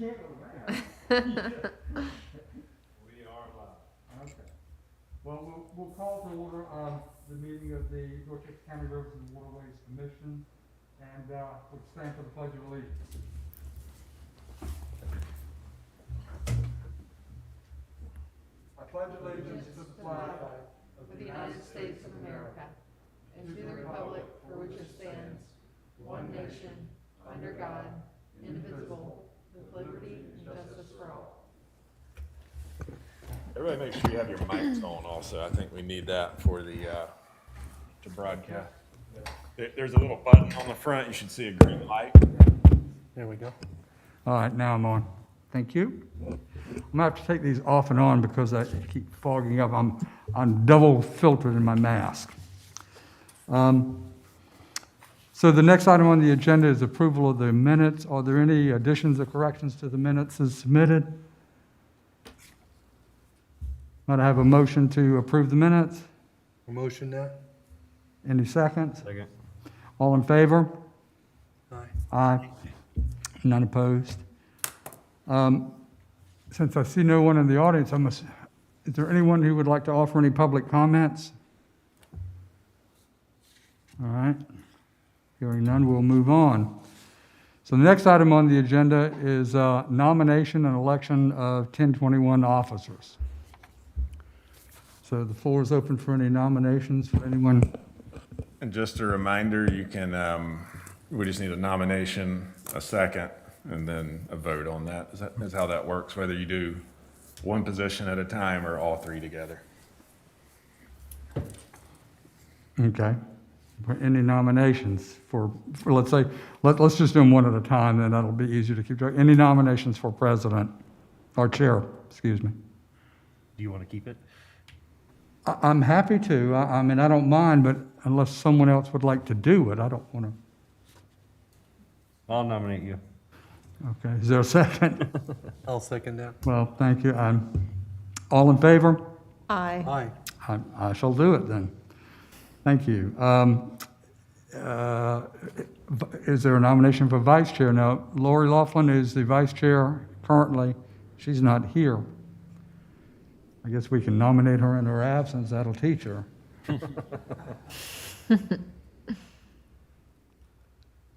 can't go around. We are live. Okay. Well, we'll call to order the meeting of the Dorchester County Roads and Waterways Commission, and we'll stand for the Pledge of Allegiance. I pledge allegiance to the flag of the United States of America, and to the republic for which it stands, one nation, under God, indivisible, with liberty and justice for all. Everybody make sure you have your mics on also. I think we need that for the, to broadcast. There's a little button on the front. You should see a green light. There we go. All right, now I'm on. Thank you. I'm gonna have to take these off and on because I keep fogging up. I'm double filtered in my mask. So the next item on the agenda is approval of the minutes. Are there any additions or corrections to the minutes as submitted? Might I have a motion to approve the minutes? A motion now? Any seconds? Second. All in favor? Aye. Aye. None opposed. Since I see no one in the audience, is there anyone who would like to offer any public comments? All right. Hearing none, we'll move on. So the next item on the agenda is nomination and election of 1021 officers. So the floor is open for any nominations for anyone. And just a reminder, you can, we just need a nomination, a second, and then a vote on that. Is how that works, whether you do one position at a time or all three together. Okay. For any nominations for let's say, let's just do them one at a time, then that'll be easier to keep track. Any nominations for president or chair, excuse me. Do you want to keep it? I'm happy to. I mean, I don't mind, but unless someone else would like to do it, I don't want to. I'll nominate you. Okay, is there a second? I'll second that. Well, thank you. All in favor? Aye. Aye. I shall do it then. Thank you. Is there a nomination for vice chair? Now, Lori Laughlin is the vice chair currently. She's not here. I guess we can nominate her in her absence. That'll teach her.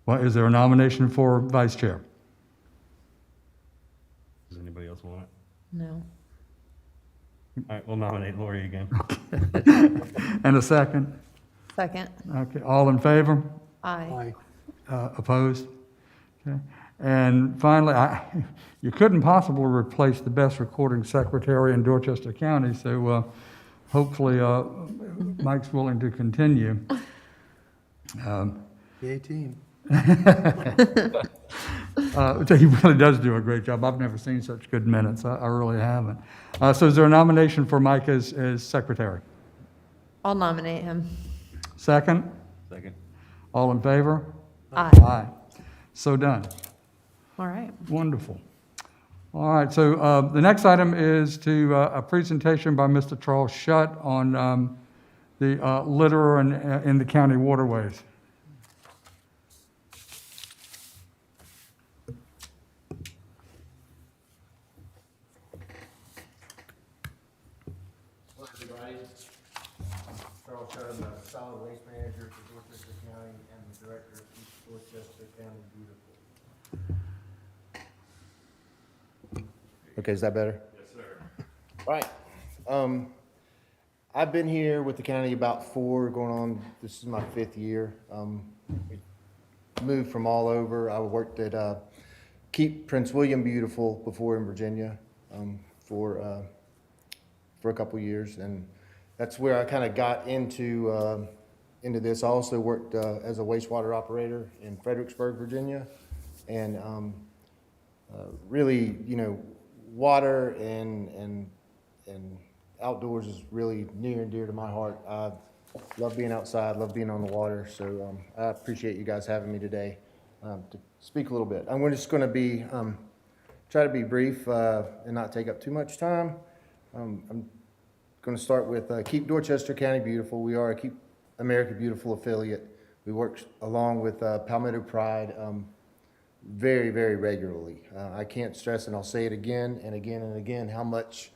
Well, is there a nomination for vice chair? Does anybody else want it? No. All right, we'll nominate Lori again. And a second? Second. Okay, all in favor? Aye. Opposed? Okay. And finally, you couldn't possibly replace the best recording secretary in Dorchester County, so hopefully Mike's willing to continue. The 18. He really does do a great job. I've never seen such good minutes. I really haven't. So is there a nomination for Mike as secretary? I'll nominate him. Second? Second. All in favor? Aye. Aye. So done. All right. Wonderful. All right, so the next item is a presentation by Mr. Charles Shutt on the litter in the county waterways. Hello, everybody. Charles Shutt, I'm the solid waste manager for Dorchester County and the director of East Dorchester County Beautiful. Okay, is that better? Yes, sir. Right. I've been here with the county about this is my 5th year. We moved from all over. I worked at Keep Prince William Beautiful before in Virginia for a couple years, and that's where I kind of got into this. I also worked as a wastewater operator in Fredericksburg, Virginia, and really, water and outdoors is really near and dear to my heart. I love being outside, love being on the water, so I appreciate you guys having me today to speak a little bit. I'm just going to try to be brief and not take up too much time. I'm going to start with Keep Dorchester County Beautiful. We are a Keep America Beautiful affiliate. We work along with Palmetto Pride. very, very regularly. I can't stress, and I'll say it again and again and again, how much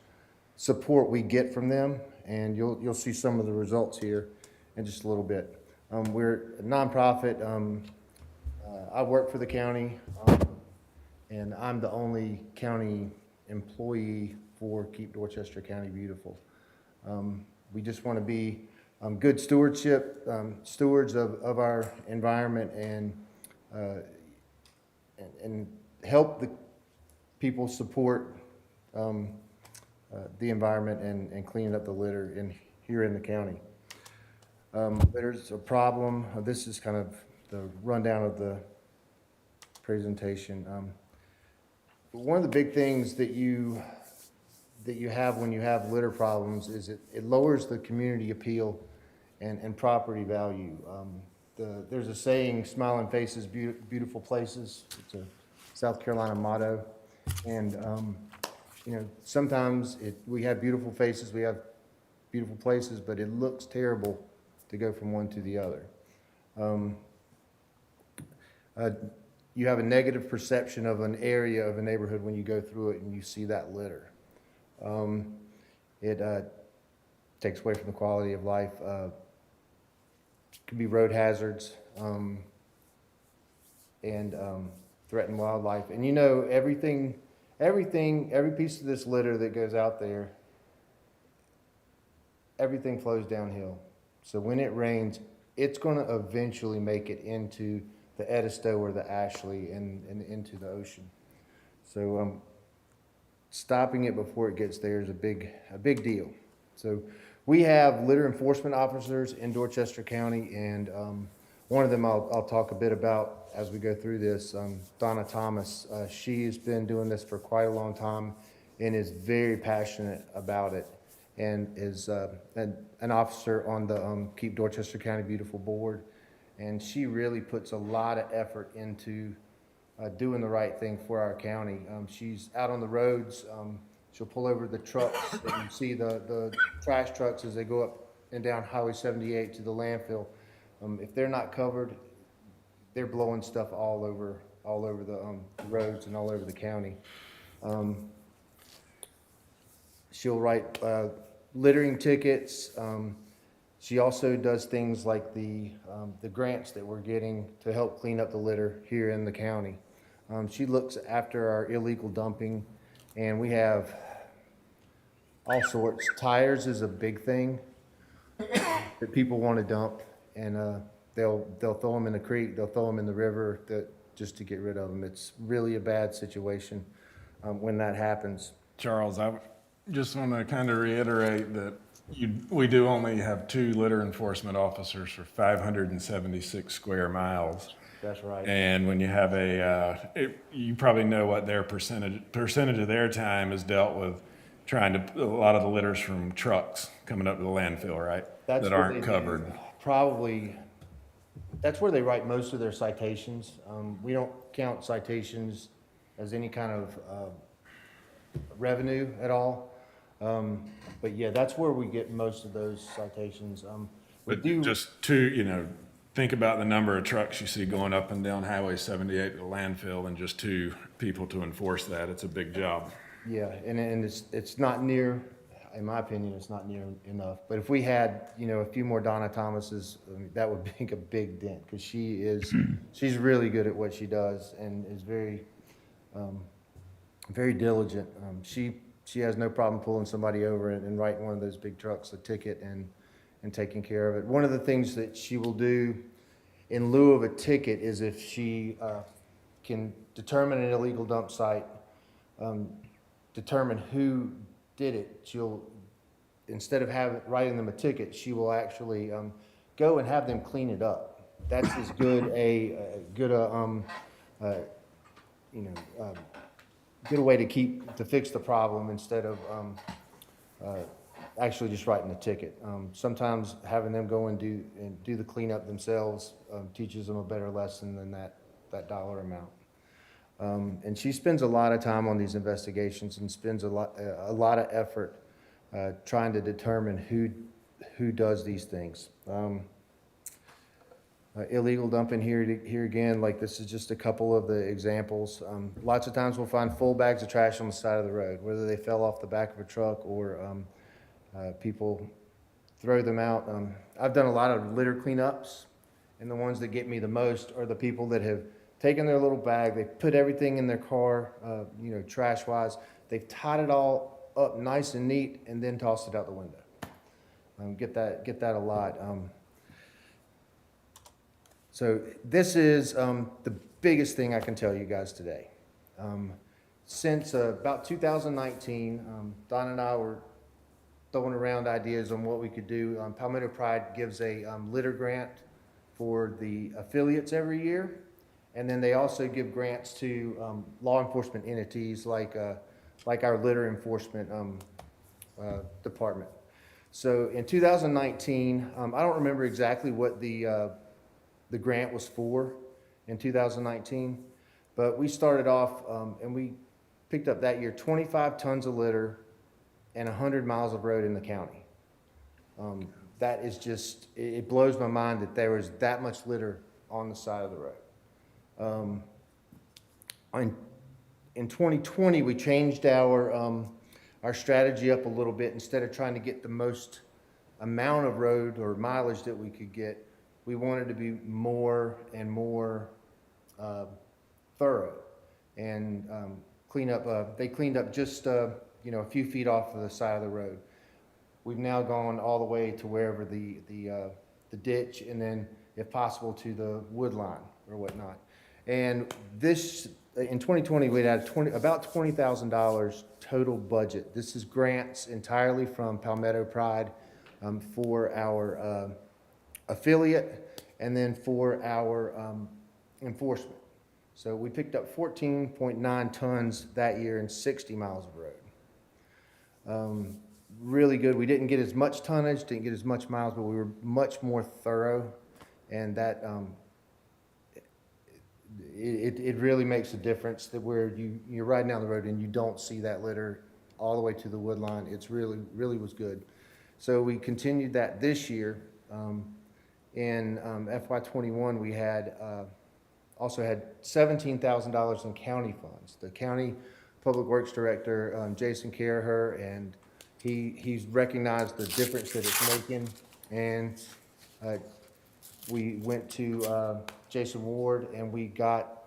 support we get from them, and you'll see some of the results here in just a little bit. We're a nonprofit. I work for the county, and I'm the only county employee for Keep Dorchester County Beautiful. We just want to be good stewards of our environment and help the people support the environment and cleaning up the litter here in the county. Litter's a problem. This is kind of the rundown of the presentation. One of the big things that you have when you have litter problems is it lowers the community appeal and property value. There's a saying, smiling faces, beautiful places. It's a South Carolina motto. And, sometimes we have beautiful faces, we have beautiful places, but it looks terrible to go from one to the other. You have a negative perception of an area of a neighborhood when you go through it and you see that litter. It takes away from the quality of life. Could be road hazards and threaten wildlife. And every piece of this litter that goes out there, everything flows downhill. So when it rains, it's going to eventually make it into the Edisto or the Ashley and into the ocean. So stopping it before it gets there is a big deal. So we have litter enforcement officers in Dorchester County, and one of them I'll talk a bit about as we go through this, Donna Thomas. She has been doing this for quite a long time and is very passionate about it, and is an officer on the Keep Dorchester County Beautiful board. And she really puts a lot of effort into doing the right thing for our county. She's out on the roads. She'll pull over the trucks, and you see the trash trucks as they go up and down Highway 78 to the landfill. If they're not covered, they're blowing stuff all over the roads and all over the county. She'll write littering tickets. She also does things like the grants that we're getting to help clean up the litter here in the county. She looks after our illegal dumping, and we have all sorts. Tires is a big thing that people want to dump, and they'll throw them in the creek, they'll throw them in the river just to get rid of them. It's really a bad situation when that happens. Charles, I just want to kind of reiterate that we do only have 2 litter enforcement officers for 576 square miles. That's right. And when you have you probably know what their percentage of their time is dealt with a lot of the litters from trucks coming up to the landfill, right? That aren't covered. Probably, that's where they write most of their citations. We don't count citations as any kind of revenue at all. But yeah, that's where we get most of those citations. But just think about the number of trucks you see going up and down Highway 78 to the landfill, and just 2 people to enforce that. It's a big job. Yeah, and it's not near, in my opinion, it's not near enough. But if we had, a few more Donna Thomases, that would make a big dent, because she's really good at what she does and is very, very diligent. She has no problem pulling somebody over and writing one of those big trucks a ticket and taking care of it. One of the things that she will do in lieu of a ticket is, if she can determine an illegal dump site, determine who did it, she'll, instead of writing them a ticket, she will actually go and have them clean it up. That's as good good a way to fix the problem, instead of actually just writing a ticket. Sometimes having them go and do the cleanup themselves teaches them a better lesson than that dollar amount. And she spends a lot of time on these investigations and spends a lot of effort trying to determine who does these things. illegal dumping here again, like this is just a couple of the examples. Lots of times we'll find full bags of trash on the side of the road, whether they fell off the back of a truck or people throw them out. I've done a lot of litter cleanups, and the ones that get me the most are the people that have taken their little bag, they've put everything in their car, trash-wise, they've tied it all up nice and neat, and then tossed it out the window. Get that a lot. So this is the biggest thing I can tell you guys today. Since about 2019, Don and I were throwing around ideas on what we could do. Palmetto Pride gives a litter grant for the affiliates every year, and then they also give grants to law enforcement entities like our litter enforcement department. So in 2019, I don't remember exactly what the grant was for in 2019, but we started off and we picked up that year 25 tons of litter and 100 miles of road in the county. That is just, it blows my mind that there was that much litter on the side of the road. In 2020, we changed our strategy up a little bit. Instead of trying to get the most amount of road or mileage that we could get, we wanted to be more and more thorough and clean up. They cleaned up just a few feet off of the side of the road. We've now gone all the way to wherever the ditch, and then, if possible, to the wood line or whatnot. And this, in 2020, we had about $20,000 total budget. This is grants entirely from Palmetto Pride for our affiliate, and then for our enforcement. So we picked up 14.9 tons that year and 60 miles of road. Really good. We didn't get as much tonnage, didn't get as much miles, but we were much more thorough, and that it really makes a difference that where you're riding down the road and you don't see that litter all the way to the wood line. It's really was good. So we continued that this year. In FY21, we had also had $17,000 in county funds. The county public works director, Jason Caraher, and he's recognized the difference that it's making. And we went to Jason Ward, and we got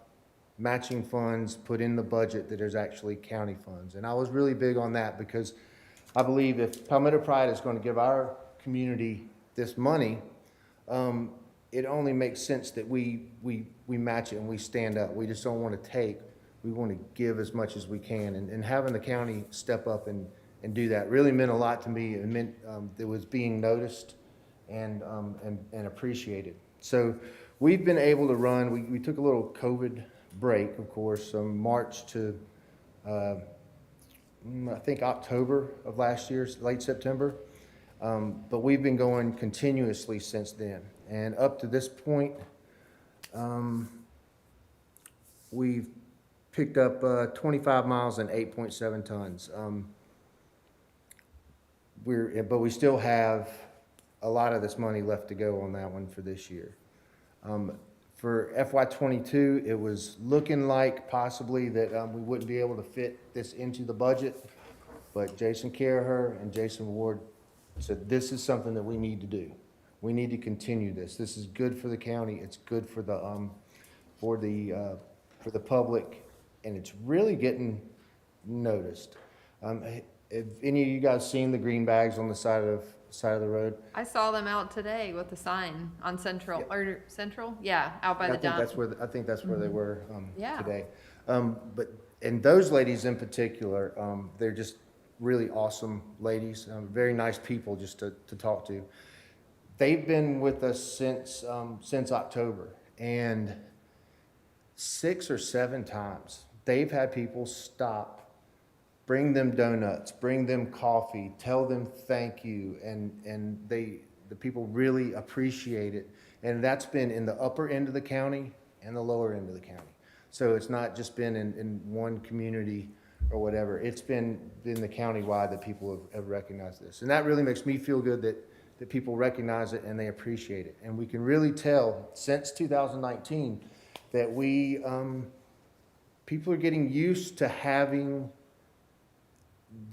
matching funds put in the budget that is actually county funds. And I was really big on that because I believe if Palmetto Pride is going to give our community this money, it only makes sense that we match it and we stand up. We just don't want to take. We want to give as much as we can. And having the county step up and do that really meant a lot to me. It meant it was being noticed and appreciated. So we've been able to run. We took a little COVID break, of course, from March to I think October of last year, late September. But we've been going continuously since then. And up to this point, we've picked up 25 miles and 8.7 tons. But we still have a lot of this money left to go on that one for this year. For FY22, it was looking like possibly that we wouldn't be able to fit this into the budget, but Jason Caraher and Jason Ward said this is something that we need to do. We need to continue this. This is good for the county. It's good for the public, and it's really getting noticed. Have any of you guys seen the green bags on the side of the road? I saw them out today with the sign on Central, or Central? Yeah, out by the dump. I think that's where they were Yeah. today. And those ladies in particular, they're just really awesome ladies, very nice people just to talk to. They've been with us since October, and 6 or 7 times they've had people stop, bring them donuts, bring them coffee, tell them thank you, and the people really appreciate it. And that's been in the upper end of the county and the lower end of the county. So it's not just been in one community or whatever. It's been in the county-wide that people have recognized this. And that really makes me feel good that that people recognize it and they appreciate it. And we can really tell since 2019 that people are getting used to having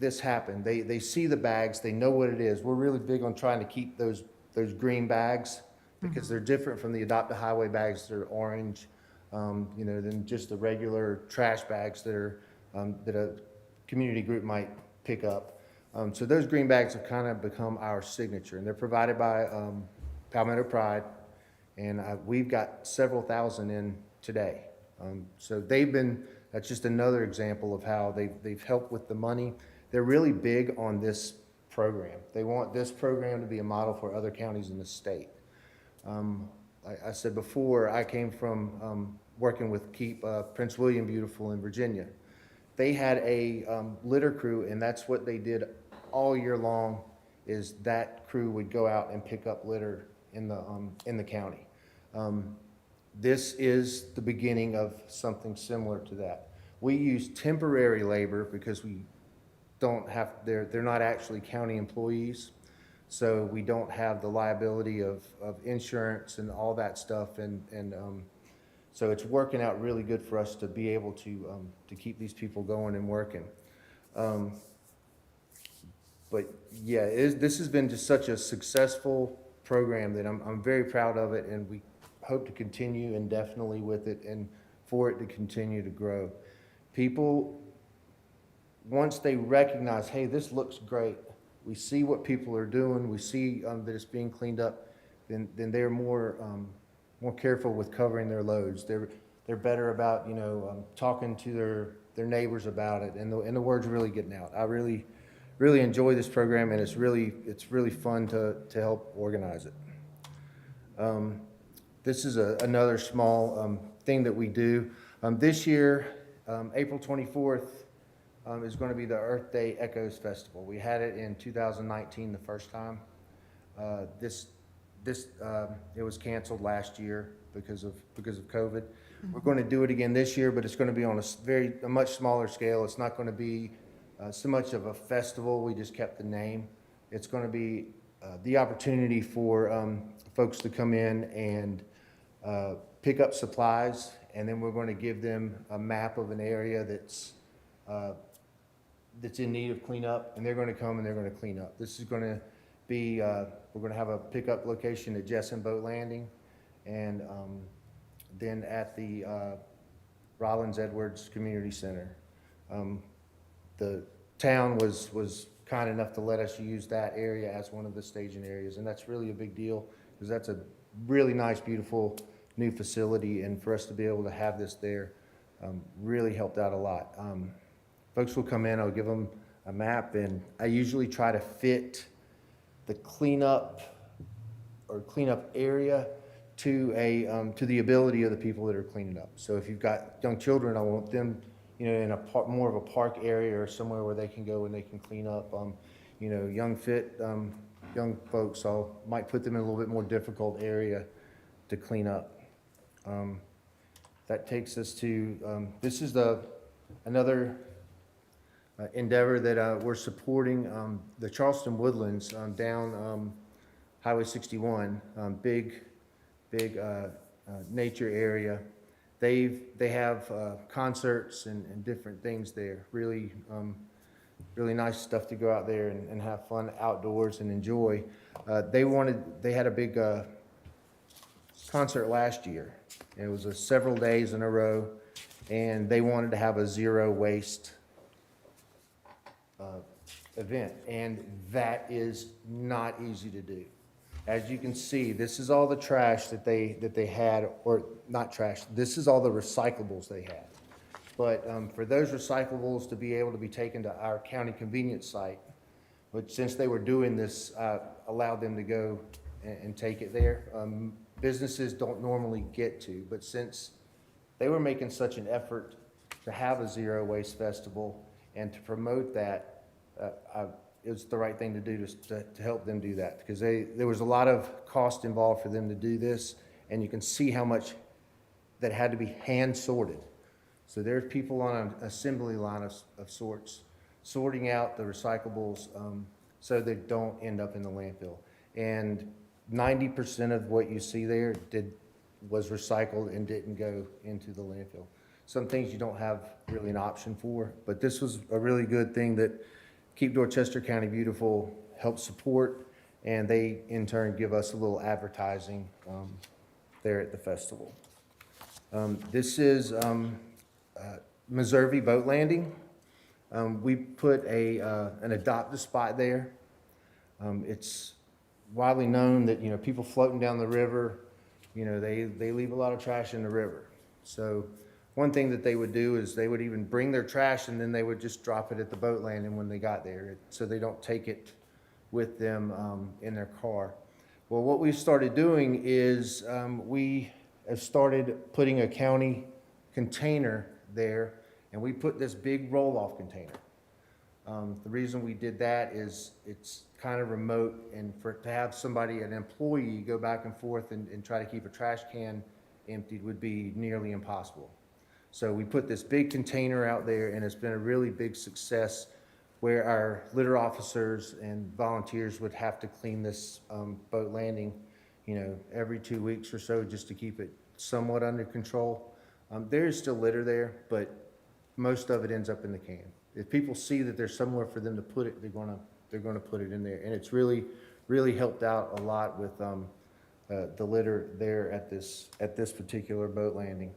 this happen. They see the bags, they know what it is. We're really big on trying to keep those green bags because they're different from the Adopt a Highway bags that are orange, than just the regular trash bags that a community group might pick up. So those green bags have kind of become our signature, and they're provided by Palmetto Pride, and we've got several thousand in today. So that's just another example of how they've helped with the money. They're really big on this program. They want this program to be a model for other counties in the state. Like I said before, I came from working with Keep Prince William Beautiful in Virginia. They had a litter crew, and that's what they did all year long, is that crew would go out and pick up litter in the county. This is the beginning of something similar to that. We use temporary labor because we don't have, they're not actually county employees, so we don't have the liability of insurance and all that stuff, and so it's working out really good for us to be able to keep these people going and working. But yeah, this has been just such a successful program that I'm very proud of it, and we hope to continue indefinitely with it and for it to continue to grow. People, once they recognize, hey, this looks great, we see what people are doing, we see that it's being cleaned up, then they're more careful with covering their loads. They're better about talking to their neighbors about it, and the word's really getting out. I really enjoy this program, and it's really fun to help organize it. This is another small thing that we do. This year, April 24th is going to be the Earth Day Echoes Festival. We had it in 2019 the first time. It was canceled last year because of COVID. We're going to do it again this year, but it's going to be on a much smaller scale. It's not going to be so much of a festival. We just kept the name. It's going to be the opportunity for folks to come in and pick up supplies, and then we're going to give them a map of an area that's in need of cleanup, and they're going to come and they're going to clean up. This is going to be, we're going to have a pickup location at Jessen Boat Landing, and then at the Rollins Edwards Community Center. The town was kind enough to let us use that area as one of the staging areas, and that's really a big deal because that's a really nice, beautiful new facility, and for us to be able to have this there really helped out a lot. Folks will come in, I'll give them a map, and I usually try to fit the cleanup area to the ability of the people that are cleaning up. So if you've got young children, I want them in more of a park area or somewhere where they can go and they can clean up. Young folks, I might put them in a little bit more difficult area to clean up. That takes us to, this is another endeavor that we're supporting, the Charleston Woodlands down Highway 61, big nature area. They have concerts and different things there. Really nice stuff to go out there and have fun outdoors and enjoy. They had a big concert last year. It was several days in a row, and they wanted to have a zero waste event, and that is not easy to do. As you can see, this is all the trash that they had, or not trash, this is all the recyclables they had. But for those recyclables to be able to be taken to our county convenience site, which since they were doing this, allowed them to go and take it there. Businesses don't normally get to, but since they were making such an effort to have a zero waste festival and to promote that, it was the right thing to do to help them do that, because there was a lot of cost involved for them to do this, and you can see how much that had to be hand sorted. So there's people on an assembly line of sorts, sorting out the recyclables so they don't end up in the landfill. And 90% of what you see there was recycled and didn't go into the landfill. Some things you don't have really an option for, but this was a really good thing that Keep Dorchester County Beautiful helps support, and they in turn give us a little advertising there at the festival. This is Missouri Boat Landing. We put an adopt-a-spot there. It's widely known that, people floating down the river, they leave a lot of trash in the river. So one thing that they would do is they would even bring their trash and then they would just drop it at the boat landing when they got there, so they don't take it with them in their car. Well, what we've started doing is we have started putting a county container there, and we put this big roll-off container. The reason we did that is it's kind of remote, and to have somebody, an employee, go back and forth and try to keep a trash can emptied would be nearly impossible. So we put this big container out there, and it's been a really big success where our litter officers and volunteers would have to clean this boat landing, every 2 weeks or so, just to keep it somewhat under control. There is still litter there, but most of it ends up in the can. If people see that there's somewhere for them to put it, they're gonna put it in there, and it's really helped out a lot with the litter there at this particular boat landing.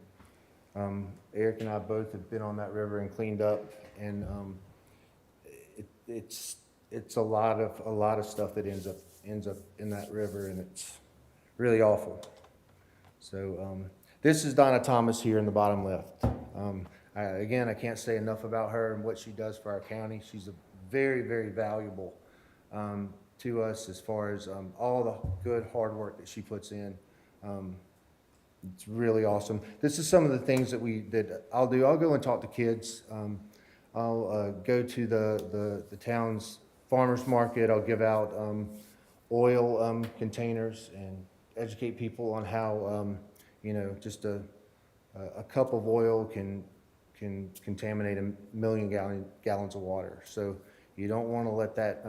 Eric and I both have been on that river and cleaned up, and it's a lot of stuff that ends up in that river, and it's really awful. So this is Donna Thomas here in the bottom left. Again, I can't say enough about her and what she does for our county. She's a very valuable to us as far as all the good hard work that she puts in. It's really awesome. This is some of the things that I'll do. I'll go and talk to kids. I'll go to the town's farmer's market. I'll give out oil containers and educate people on how just a cup of oil can contaminate 1 million gallons of water. So you don't want to let that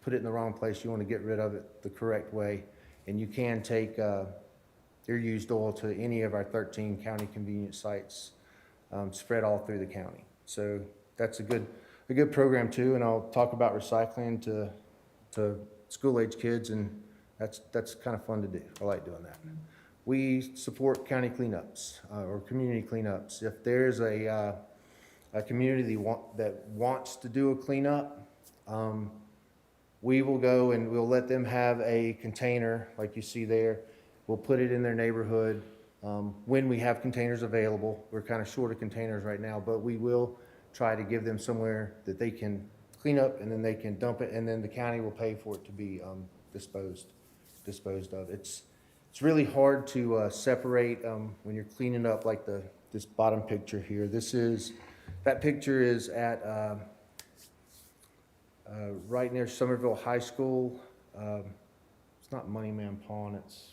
put it in the wrong place. You want to get rid of it the correct way, and you can take your used oil to any of our 13 county convenience sites spread all through the county. So that's a good program too, and I'll talk about recycling to school-age kids, and that's kind of fun to do. I like doing that. We support county cleanups or community cleanups. If there's a community that wants to do a cleanup, we will go and we'll let them have a container like you see there. We'll put it in their neighborhood when we have containers available. We're kind of short of containers right now, but we will try to give them somewhere that they can clean up, and then they can dump it, and then the county will pay for it to be disposed of. It's really hard to separate when you're cleaning up, like this bottom picture here. That picture is at right near Somerville High School. It's not Moneyman Pond, it's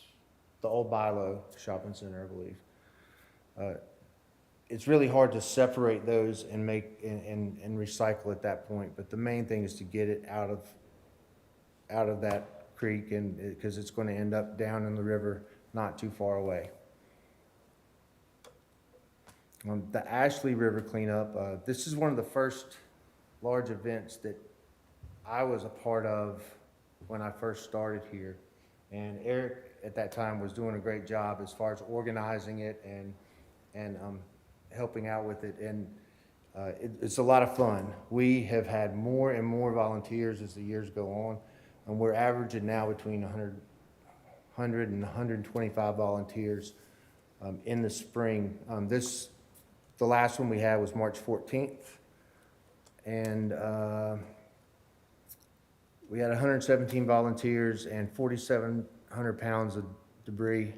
the old Bilo Shopping Center, I believe. It's really hard to separate those and make and recycle at that point, but the main thing is to get it out of that creek, and because it's going to end up down in the river not too far away. The Ashley River cleanup, this is one of the first large events that I was a part of when I first started here, and Eric at that time was doing a great job as far as organizing it and helping out with it, and it's a lot of fun. We have had more and more volunteers as the years go on, and we're averaging now between 100 and 125 volunteers in the spring. The last one we had was March 14th, and we had 117 volunteers and 4,700 pounds of debris.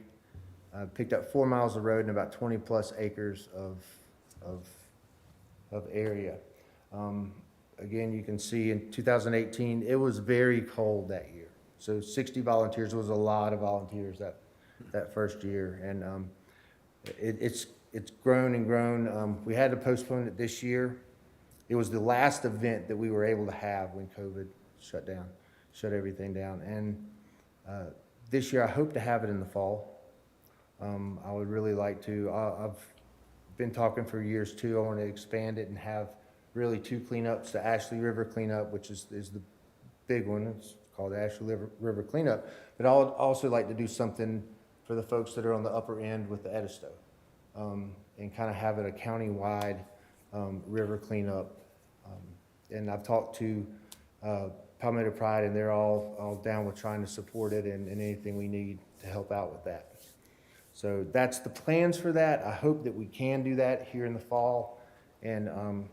Picked up 4 miles of road and about 20 plus acres of area. Again, you can see in 2018, it was very cold that year. So 60 volunteers was a lot of volunteers that first year. And it's grown and grown. We had to postpone it this year. It was the last event that we were able to have when COVID shut everything down. And This year, I hope to have it in the fall. I would really like to. I've been talking for years too. I want to expand it and have really 2 cleanups, the Ashley River cleanup, which is the big one. It's called the Ashley River cleanup. But I would also like to do something for the folks that are on the upper end with the Edisto, and kind of have it a county-wide river cleanup. And I've talked to Palmetto Pride, and they're all down with trying to support it and anything we need to help out with that. So that's the plans for that. I hope that we can do that here in the fall, and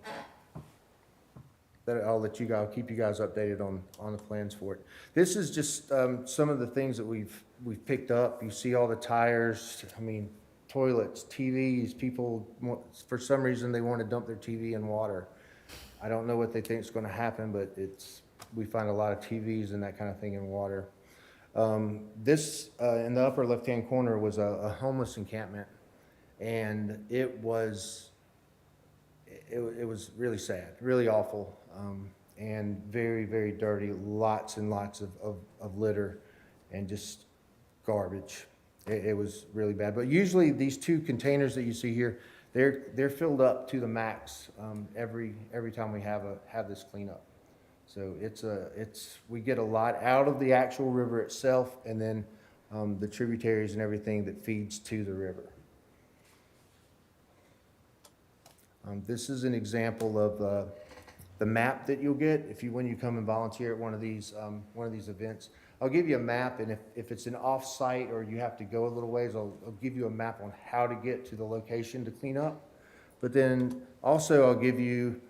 that I'll let you guys, keep you guys updated on the plans for it. This is just some of the things that we've picked up. You see all the tires, I mean, toilets, TVs. People, for some reason, they want to dump their TV in water. I don't know what they think is going to happen, but we find a lot of TVs and that kind of thing in water. This, in the upper left-hand corner, was a homeless encampment, and it was really sad, really awful, and very, very dirty, lots and lots of litter and just garbage. It was really bad. But usually these 2 containers that you see here, they're filled up to the max every time we have this cleanup. So we get a lot out of the actual river itself, and then the tributaries and everything that feeds to the river. This is an example of the map that you'll get when you come and volunteer at one of these events. I'll give you a map, and if it's an off-site or you have to go a little ways, I'll give you a map on how to get to the location to clean up. But then also I'll give you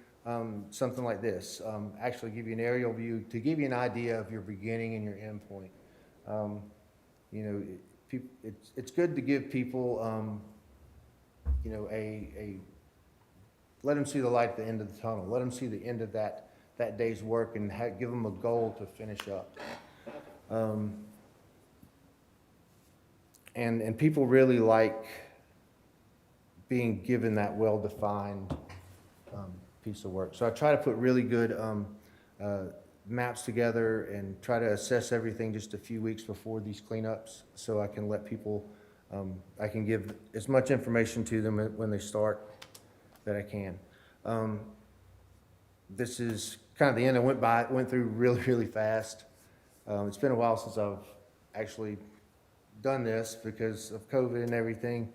something like this, actually give you an aerial view to give you an idea of your beginning and your end point. You know, it's good to give people, you know, let them see the light at the end of the tunnel. Let them see the end of that day's work, and give them a goal to finish up. And people really like being given that well-defined piece of work. So I try to put really good maps together and try to assess everything just a few weeks before these cleanups, so I can let people, I can give as much information to them when they start that I can. This is kind of the end. I went through really, really fast. It's been a while since I've actually done this because of COVID and everything.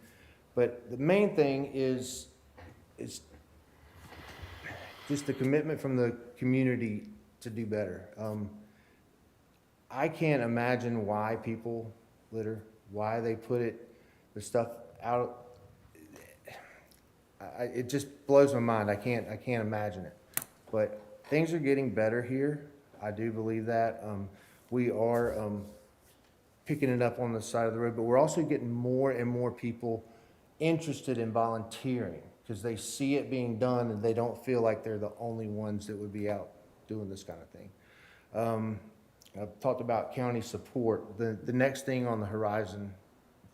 But the main thing is just the commitment from the community to do better. I can't imagine why people litter, why they put the stuff out. It just blows my mind. I can't imagine it. But things are getting better here. I do believe that. We are picking it up on the side of the road, but we're also getting more and more people interested in volunteering because they see it being done and they don't feel like they're the only ones that would be out doing this kind of thing. I've talked about county support. The next thing on the horizon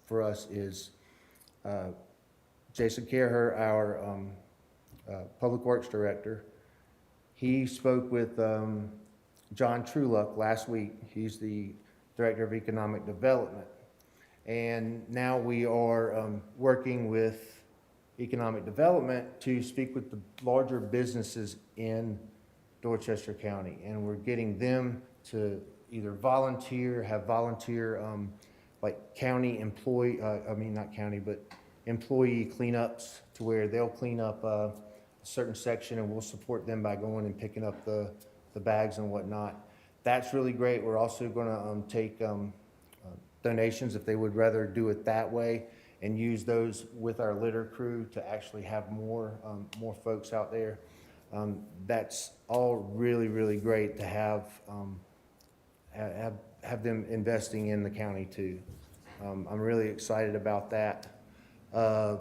for us is Jason Carher, our Public Works Director. He spoke with John Trueluck last week. He's the Director of Economic Development. And now we are working with Economic Development to speak with the larger businesses in Dorchester County. And we're getting them to either volunteer, have volunteer like county employee, not county, but employee cleanups to where they'll clean up a certain section and we'll support them by going and picking up the bags and whatnot. That's really great. We're also gonna take donations if they would rather do it that way and use those with our litter crew to actually have more folks out there. That's all really, really great to have them investing in the county too. I'm really excited about that. I'm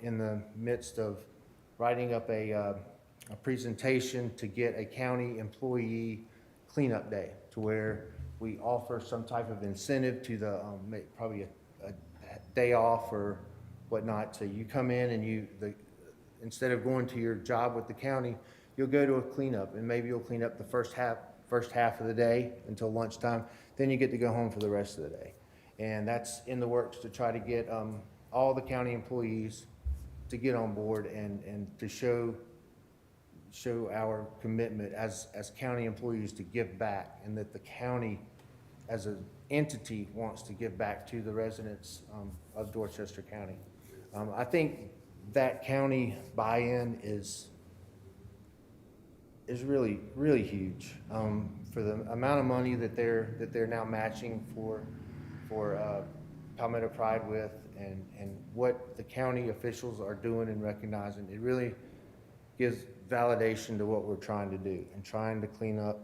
in the midst of writing up a presentation to get a county employee cleanup day to where we offer some type of incentive to the, probably a day off or whatnot. So you come in and instead of going to your job with the county, you'll go to a cleanup and maybe you'll clean up the first first half of the day until lunchtime. Then you get to go home for the rest of the day. And that's in the works to try to get all the county employees to get on board and to show our commitment as county employees to give back, and that the county as an entity wants to give back to the residents of Dorchester County. I think that county buy-in is really, really huge for the amount of money that they're now matching for Palmetto Pride with, and what the county officials are doing and recognizing. It really gives validation to what we're trying to do and trying to clean up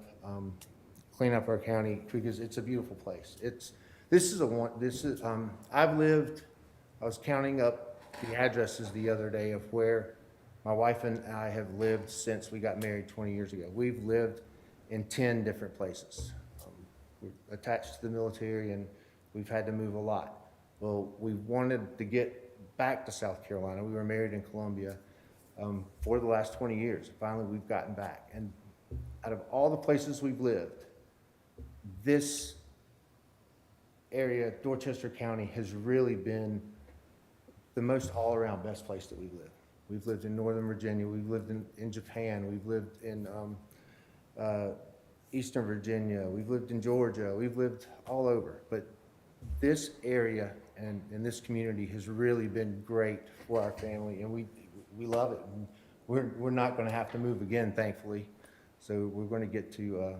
our county, because it's a beautiful place. I was counting up the addresses the other day of where my wife and I have lived since we got married 20 years ago. We've lived in 10 different places. We're attached to the military, and we've had to move a lot. Well, we wanted to get back to South Carolina. We were married in Columbia for the last 20 years. Finally, we've gotten back. And out of all the places we've lived, this area, Dorchester County, has really been the most all-around best place that we've lived. We've lived in Northern Virginia, we've lived in Japan, we've lived in Eastern Virginia, we've lived in Georgia, we've lived all over. But this area and this community has really been great for our family, and we love it. And we're not going to have to move again, thankfully. So we're going to get to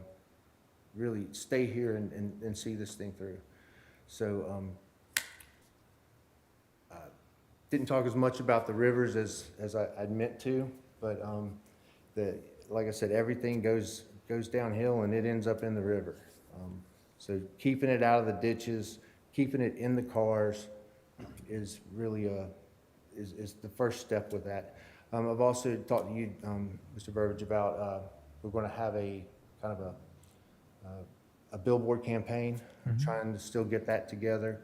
really stay here and see this thing through. So didn't talk as much about the rivers as I'd meant to, but like I said, everything goes downhill and it ends up in the river. So keeping it out of the ditches, keeping it in the cars is really is the first step with that. I've also talked to you, Mr. Burbidge, about we're going to have a kind of a billboard campaign, trying to still get that together.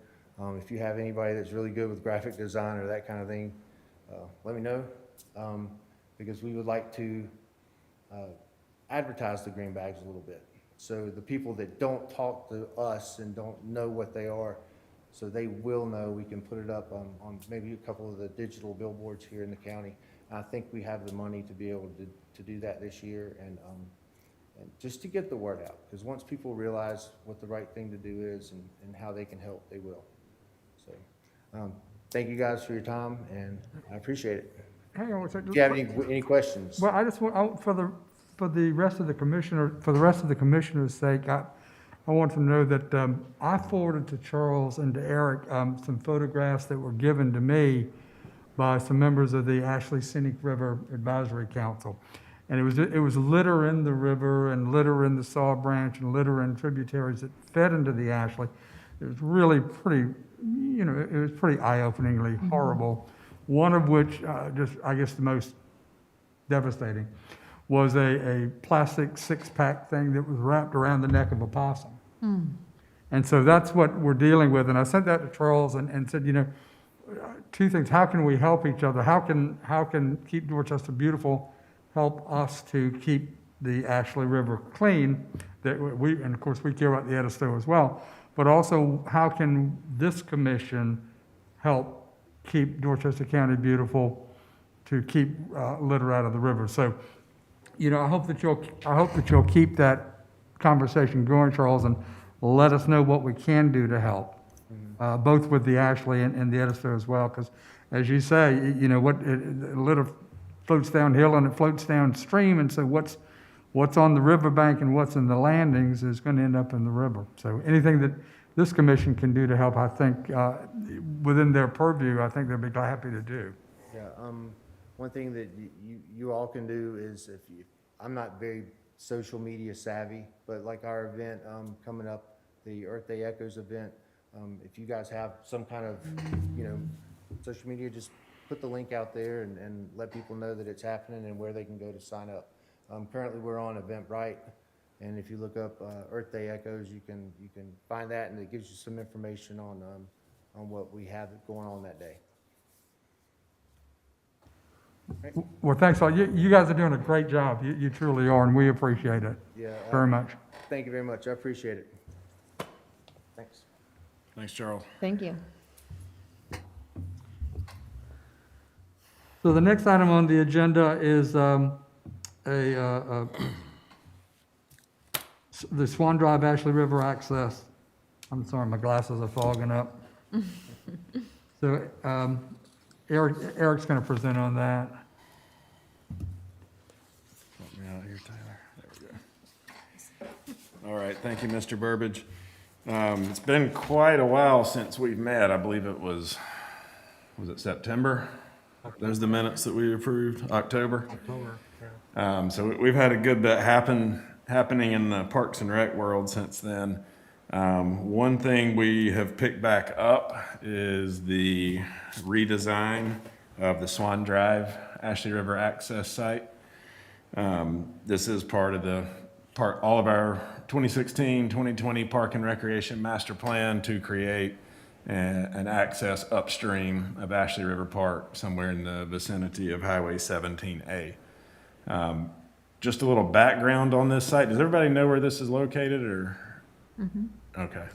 If you have anybody that's really good with graphic design or that kind of thing, let me know, because we would like to advertise the green bags a little bit. So the people that don't talk to us and don't know what they are, so they will know. We can put it up on maybe a couple of the digital billboards here in the county. I think we have the money to be able to do that this year, and just to get the word out, because once people realize what the right thing to do is and how they can help, they will. So thank you guys for your time, and I appreciate it. Hang on one second. Do you have any questions? Well, I just want, for the rest of the commissioner's sake, I want to know that I forwarded to Charles and to Eric some photographs that were given to me by some members of the Ashley Scenic River Advisory Council. And it was litter in the river and litter in the Saw Branch and litter in tributaries that fed into the Ashley. It was really pretty, it was pretty eye-openingly horrible. One of which, I guess the most devastating, was a plastic six-pack thing that was wrapped around the neck of a possum. And so that's what we're dealing with. And I sent that to Charles and said, two things: how can we help each other? How can Keep Dorchester Beautiful help us to keep the Ashley River clean? And of course we care about the Edisto as well. But also, how can this commission help keep Dorchester County beautiful, to keep litter out of the river? So, I hope that you'll keep that conversation going, Charles, and let us know what we can do to help, both with the Ashley and the Edisto as well. Because, as you say, litter floats downhill and it floats downstream, and so what's on the riverbank and what's in the landings is going to end up in the river. So anything that this commission can do to help, I think, within their purview, I think they'll be happy to do. Yeah. One thing that you all can do is, I'm not very social media savvy, but like our event coming up, the Earth Day Echoes event, if you guys have some kind of, social media, just put the link out there and let people know that it's happening and where they can go to sign up. Currently, we're on Eventbrite, and if you look up Earth Day Echoes, you can find that, and it gives you some information on what we have going on that day. Right. Well, thanks all. You guys are doing a great job. You truly are, and we appreciate it Yeah, very much. Thank you very much. I appreciate it. Thanks. Thanks, Charles. Thank you. So the next item on the agenda is the Swan Drive Ashley River access. I'm sorry, my glasses are fogging up. So Eric's going to present on that. Help me out here, Taylor. There we go. All right, thank you, Mr. Burbidge. It's been quite a while since we've met. I believe it was it September? Those are the minutes that we approved, October? So we've had a good bit happening in the Parks and Rec world since then. One thing we have picked back up is the redesign of the Swan Drive Ashley River access site. This is part of all of our 2016, 2020 Park and Recreation Master Plan to create an access upstream of Ashley River Park, somewhere in the vicinity of Highway 17A. Just a little background on this site. Does everybody know where this is located, or? Okay.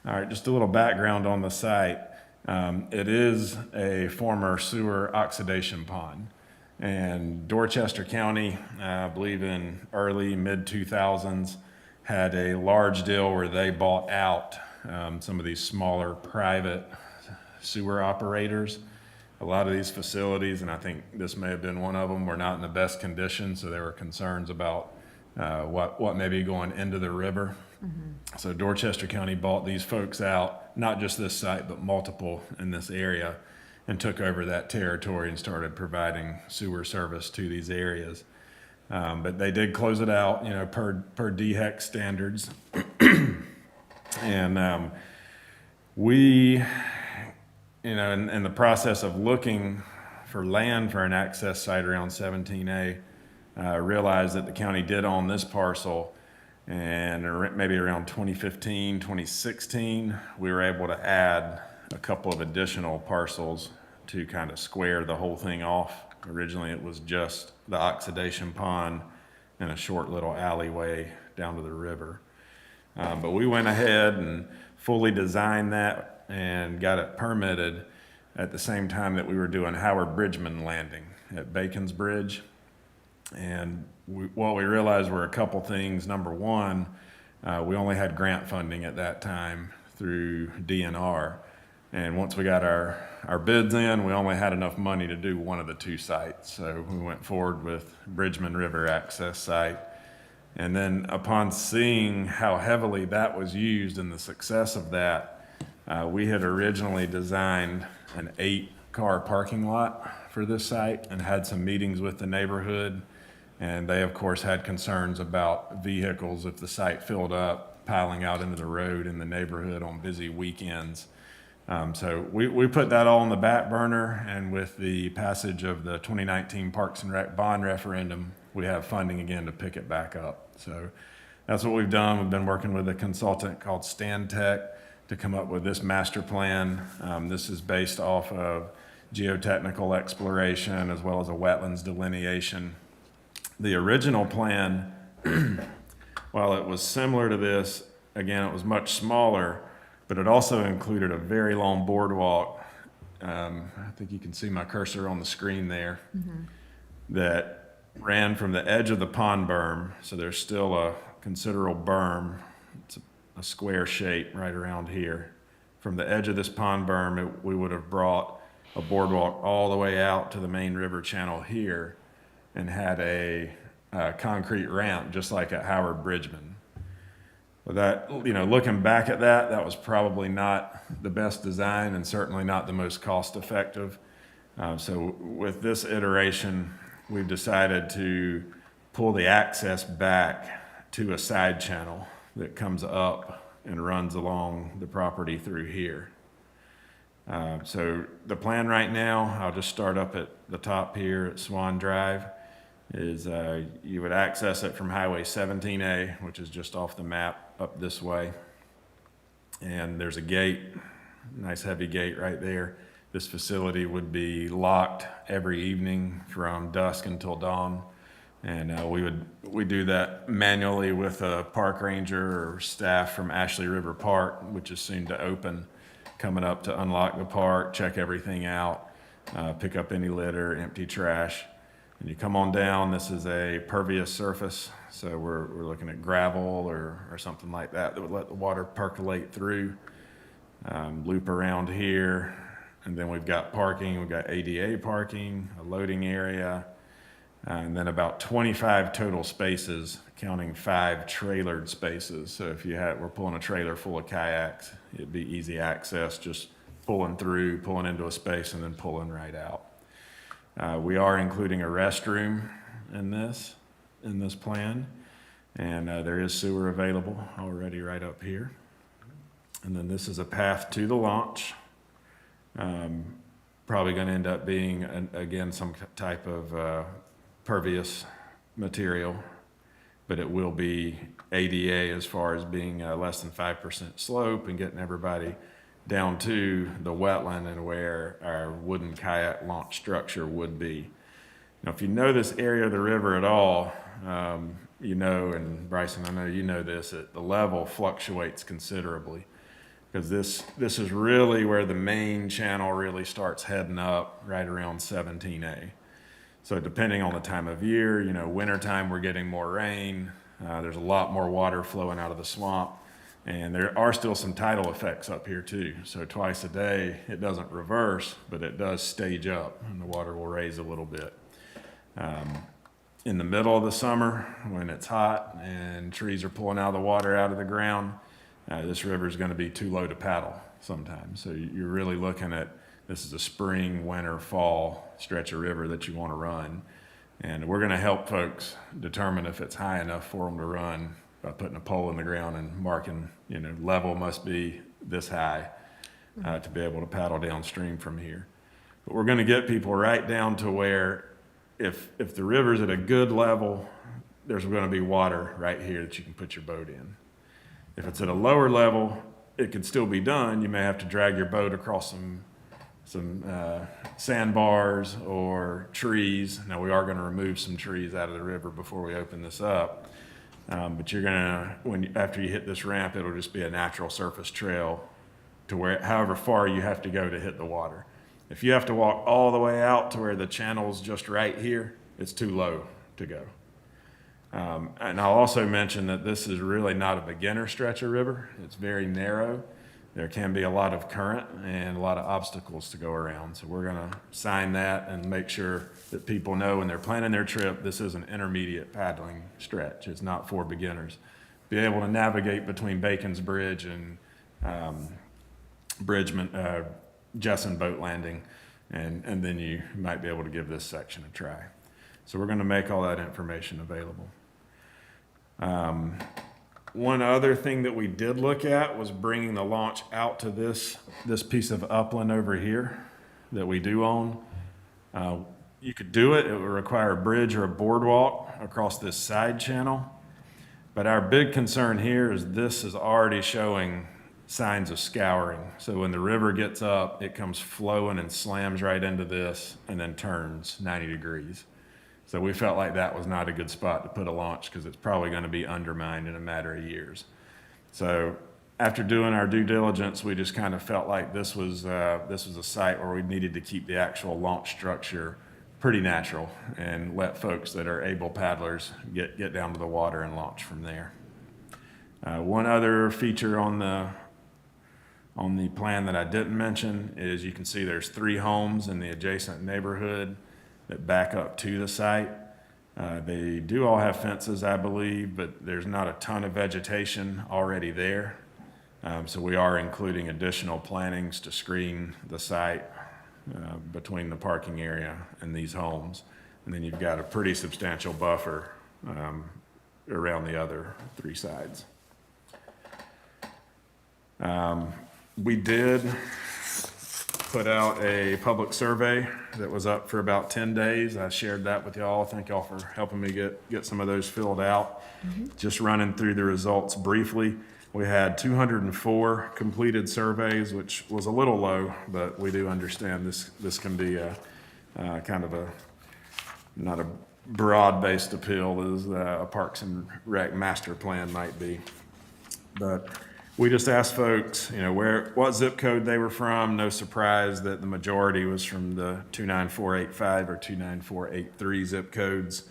All right, just a little background on the site. It is a former sewer oxidation pond. And Dorchester County, I believe in early, mid-2000s, had a large deal where they bought out some of these smaller private sewer operators. A lot of these facilities, and I think this may have been one of them, were not in the best condition, so there were concerns about what may be going into the river. So Dorchester County bought these folks out, not just this site, but multiple in this area, and took over that territory and started providing sewer service to these areas. But they did close it out, per DHEC standards. And we, in the process of looking for land for an access site around 17A, realized that the county did own this parcel. And maybe around 2015, 2016, we were able to add a couple of additional parcels to kind of square the whole thing off. Originally, it was just the oxidation pond and a short little alleyway down to the river. But we went ahead and fully designed that and got it permitted at the same time that we were doing Howard Bridgman Landing at Bacon's Bridge. And what we realized were a couple things. Number one, we only had grant funding at that time through DNR. And once we got our bids in, we only had enough money to do one of the two sites. So we went forward with Bridgman River Access Site. And then upon seeing how heavily that was used and the success of that, we had originally designed an 8-car parking lot for this site and had some meetings with the neighborhood. And they, of course, had concerns about vehicles, if the site filled up, piling out into the road in the neighborhood on busy weekends. So we put that all on the back burner, and with the passage of the 2019 Parks and Rec bond referendum, we have funding again to pick it back up. So that's what we've done. We've been working with a consultant called Stantec to come up with this master plan. This is based off of geotechnical exploration as well as a wetlands delineation. The original plan, while it was similar to this, again, it was much smaller, but it also included a very long boardwalk. I think you can see my cursor on the screen there, that ran from the edge of the pond berm. So there's still a considerable berm. It's a square shape right around here. From the edge of this pond berm, we would have brought a boardwalk all the way out to the main river channel here, and had a concrete ramp just like at Howard Bridgman. But that, looking back at that, that was probably not the best design and certainly not the most cost effective. So with this iteration, we've decided to pull the access back to a side channel that comes up and runs along the property through here. So the plan right now, I'll just start up at the top here at Swan Drive, is you would access it from Highway 17A, which is just off the map up this way. And there's a gate, nice heavy gate right there. This facility would be locked every evening from dusk until dawn. And we do that manually with a park ranger or staff from Ashley River Park, which is soon to open, coming up to unlock the park, check everything out, pick up any litter, empty trash. And you come on down, this is a pervious surface, so we're looking at gravel or something like that that would let the water percolate through, loop around here. And then we've got parking, we've got ADA parking, a loading area, and then about 25 total spaces, counting 5 trailered spaces. So if we're pulling a trailer full of kayaks, it'd be easy access, just pulling through, pulling into a space, and then pulling right out. We are including a restroom in this plan, and there is sewer available already right up here. And then this is a path to the launch. Probably going to end up being, again, some type of pervious material, but it will be ADA as far as being less than 5% slope and getting everybody down to the wetland and where our wooden kayak launch structure would be. Now, if you know this area of the river at all, you know, and Bryson, I know you know this, that the level fluctuates considerably, because this is really where the main channel really starts heading up right around 17A. So depending on the time of year, you know, wintertime we're getting more rain, there's a lot more water flowing out of the swamp, and there are still some tidal effects up here too. So twice a day, it doesn't reverse, but it does stage up, and the water will raise a little bit. In the middle of the summer, when it's hot and trees are pulling out of the water out of the ground, this river is going to be too low to paddle sometimes. So you're really looking at, this is a spring, winter, fall stretch of river that you want to run. And we're going to help folks determine if it's high enough for them to run by putting a pole in the ground and marking, you know, level must be this high to be able to paddle downstream from here. But we're going to get people right down to where if the river's at a good level, there's going to be water right here that you can put your boat in. If it's at a lower level, it could still be done. You may have to drag your boat across some sandbars or trees. Now, we are going to remove some trees out of the river before we open this up. But you're gonna, after you hit this ramp, it'll just be a natural surface trail to where, however far you have to go to hit the water. If you have to walk all the way out to where the channel's just right here, it's too low to go. And I'll also mention that this is really not a beginner stretch of river. It's very narrow. There can be a lot of current and a lot of obstacles to go around. So we're gonna sign that and make sure that people know when they're planning their trip, this is an intermediate paddling stretch. It's not for beginners. Be able to navigate between Bacon's Bridge and Jessen Boat Landing, and then you might be able to give this section a try. So we're gonna make all that information available. One other thing that we did look at was bringing the launch out to this piece of upland over here that we do own. You could do it. It would require a bridge or a boardwalk across this side channel. But our big concern here is this is already showing signs of scouring. So when the river gets up, it comes flowing and slams right into this and then turns 90 degrees. So we felt like that was not a good spot to put a launch because it's probably going to be undermined in a matter of years. So after doing our due diligence, we just kind of felt like this was a site where we needed to keep the actual launch structure pretty natural and let folks that are able paddlers get down to the water and launch from there. One other feature on the plan that I didn't mention is you can see there's 3 homes in the adjacent neighborhood that back up to the site. They do all have fences, I believe, but there's not a ton of vegetation already there. So we are including additional plantings to screen the site between the parking area and these homes. And then you've got a pretty substantial buffer around the other 3 sides. We did put out a public survey that was up for about 10 days. I shared that with y'all. Thank y'all for helping me get some of those filled out. Just running through the results briefly. We had 204 completed surveys, which was a little low, but we do understand this can be a kind of not a broad-based appeal as a Parks and Rec master plan might be. But we just asked folks, what zip code they were from. No surprise that the majority was from the 29485 or 29483 zip codes.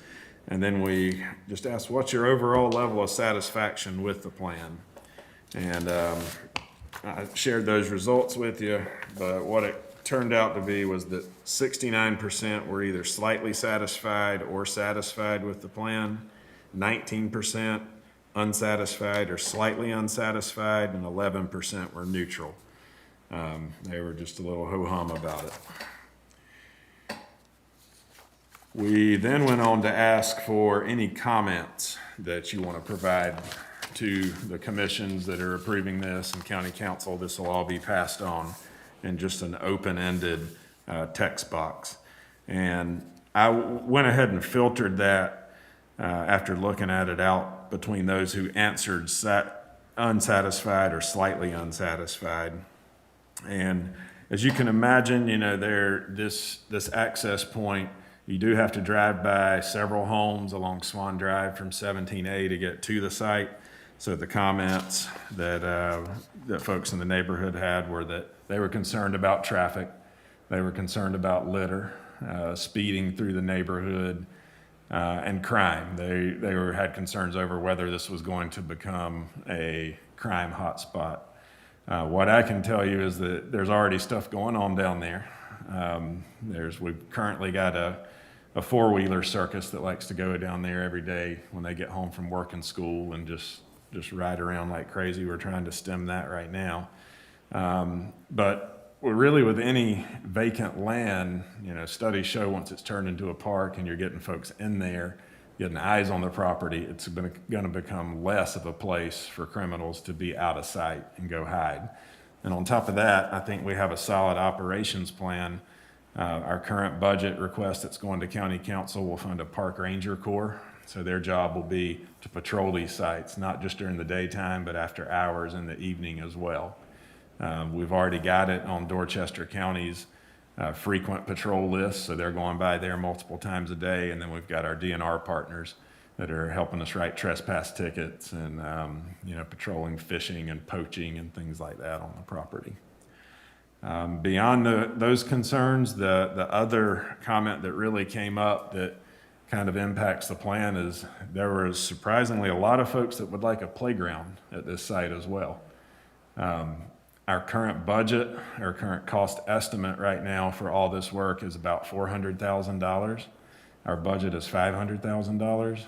And then we just asked, what's your overall level of satisfaction with the plan? And I shared those results with you, but what it turned out to be was that 69% were either slightly satisfied or satisfied with the plan, 19% unsatisfied or slightly unsatisfied, and 11% were neutral. They were just a little ho-hum about it. We then went on to ask for any comments that you want to provide to the commissions that are approving this and county council. This will all be passed on in just an open-ended text box. And I went ahead and filtered that after looking at it out between those who answered unsatisfied or slightly unsatisfied. And as you can imagine, this access point, you do have to drive by several homes along Swan Drive from 17A to get to the site. So the comments that folks in the neighborhood had were that they were concerned about traffic, they were concerned about litter, speeding through the neighborhood, and crime. They had concerns over whether this was going to become a crime hotspot. What I can tell you is that there's already stuff going on down there. We've currently got a four-wheeler circus that likes to go down there every day when they get home from work and school and just ride around like crazy. We're trying to stem that right now. But we're really, with any vacant land, studies show once it's turned into a park and you're getting folks in there, getting eyes on the property, it's going to become less of a place for criminals to be out of sight and go hide. And on top of that, I think we have a solid operations plan. Our current budget request that's going to county council will fund a park ranger corps. So their job will be to patrol these sites, not just during the daytime, but after hours in the evening as well. We've already got it on Dorchester County's frequent patrol list, so they're going by there multiple times a day. And then we've got our DNR partners that are helping us write trespass tickets and patrolling fishing and poaching and things like that on the property. Beyond those concerns, the other comment that really came up that kind of impacts the plan is there was surprisingly a lot of folks that would like a playground at this site as well. Our current budget, our current cost estimate right now for all this work is about $400,000. Our budget is $500,000.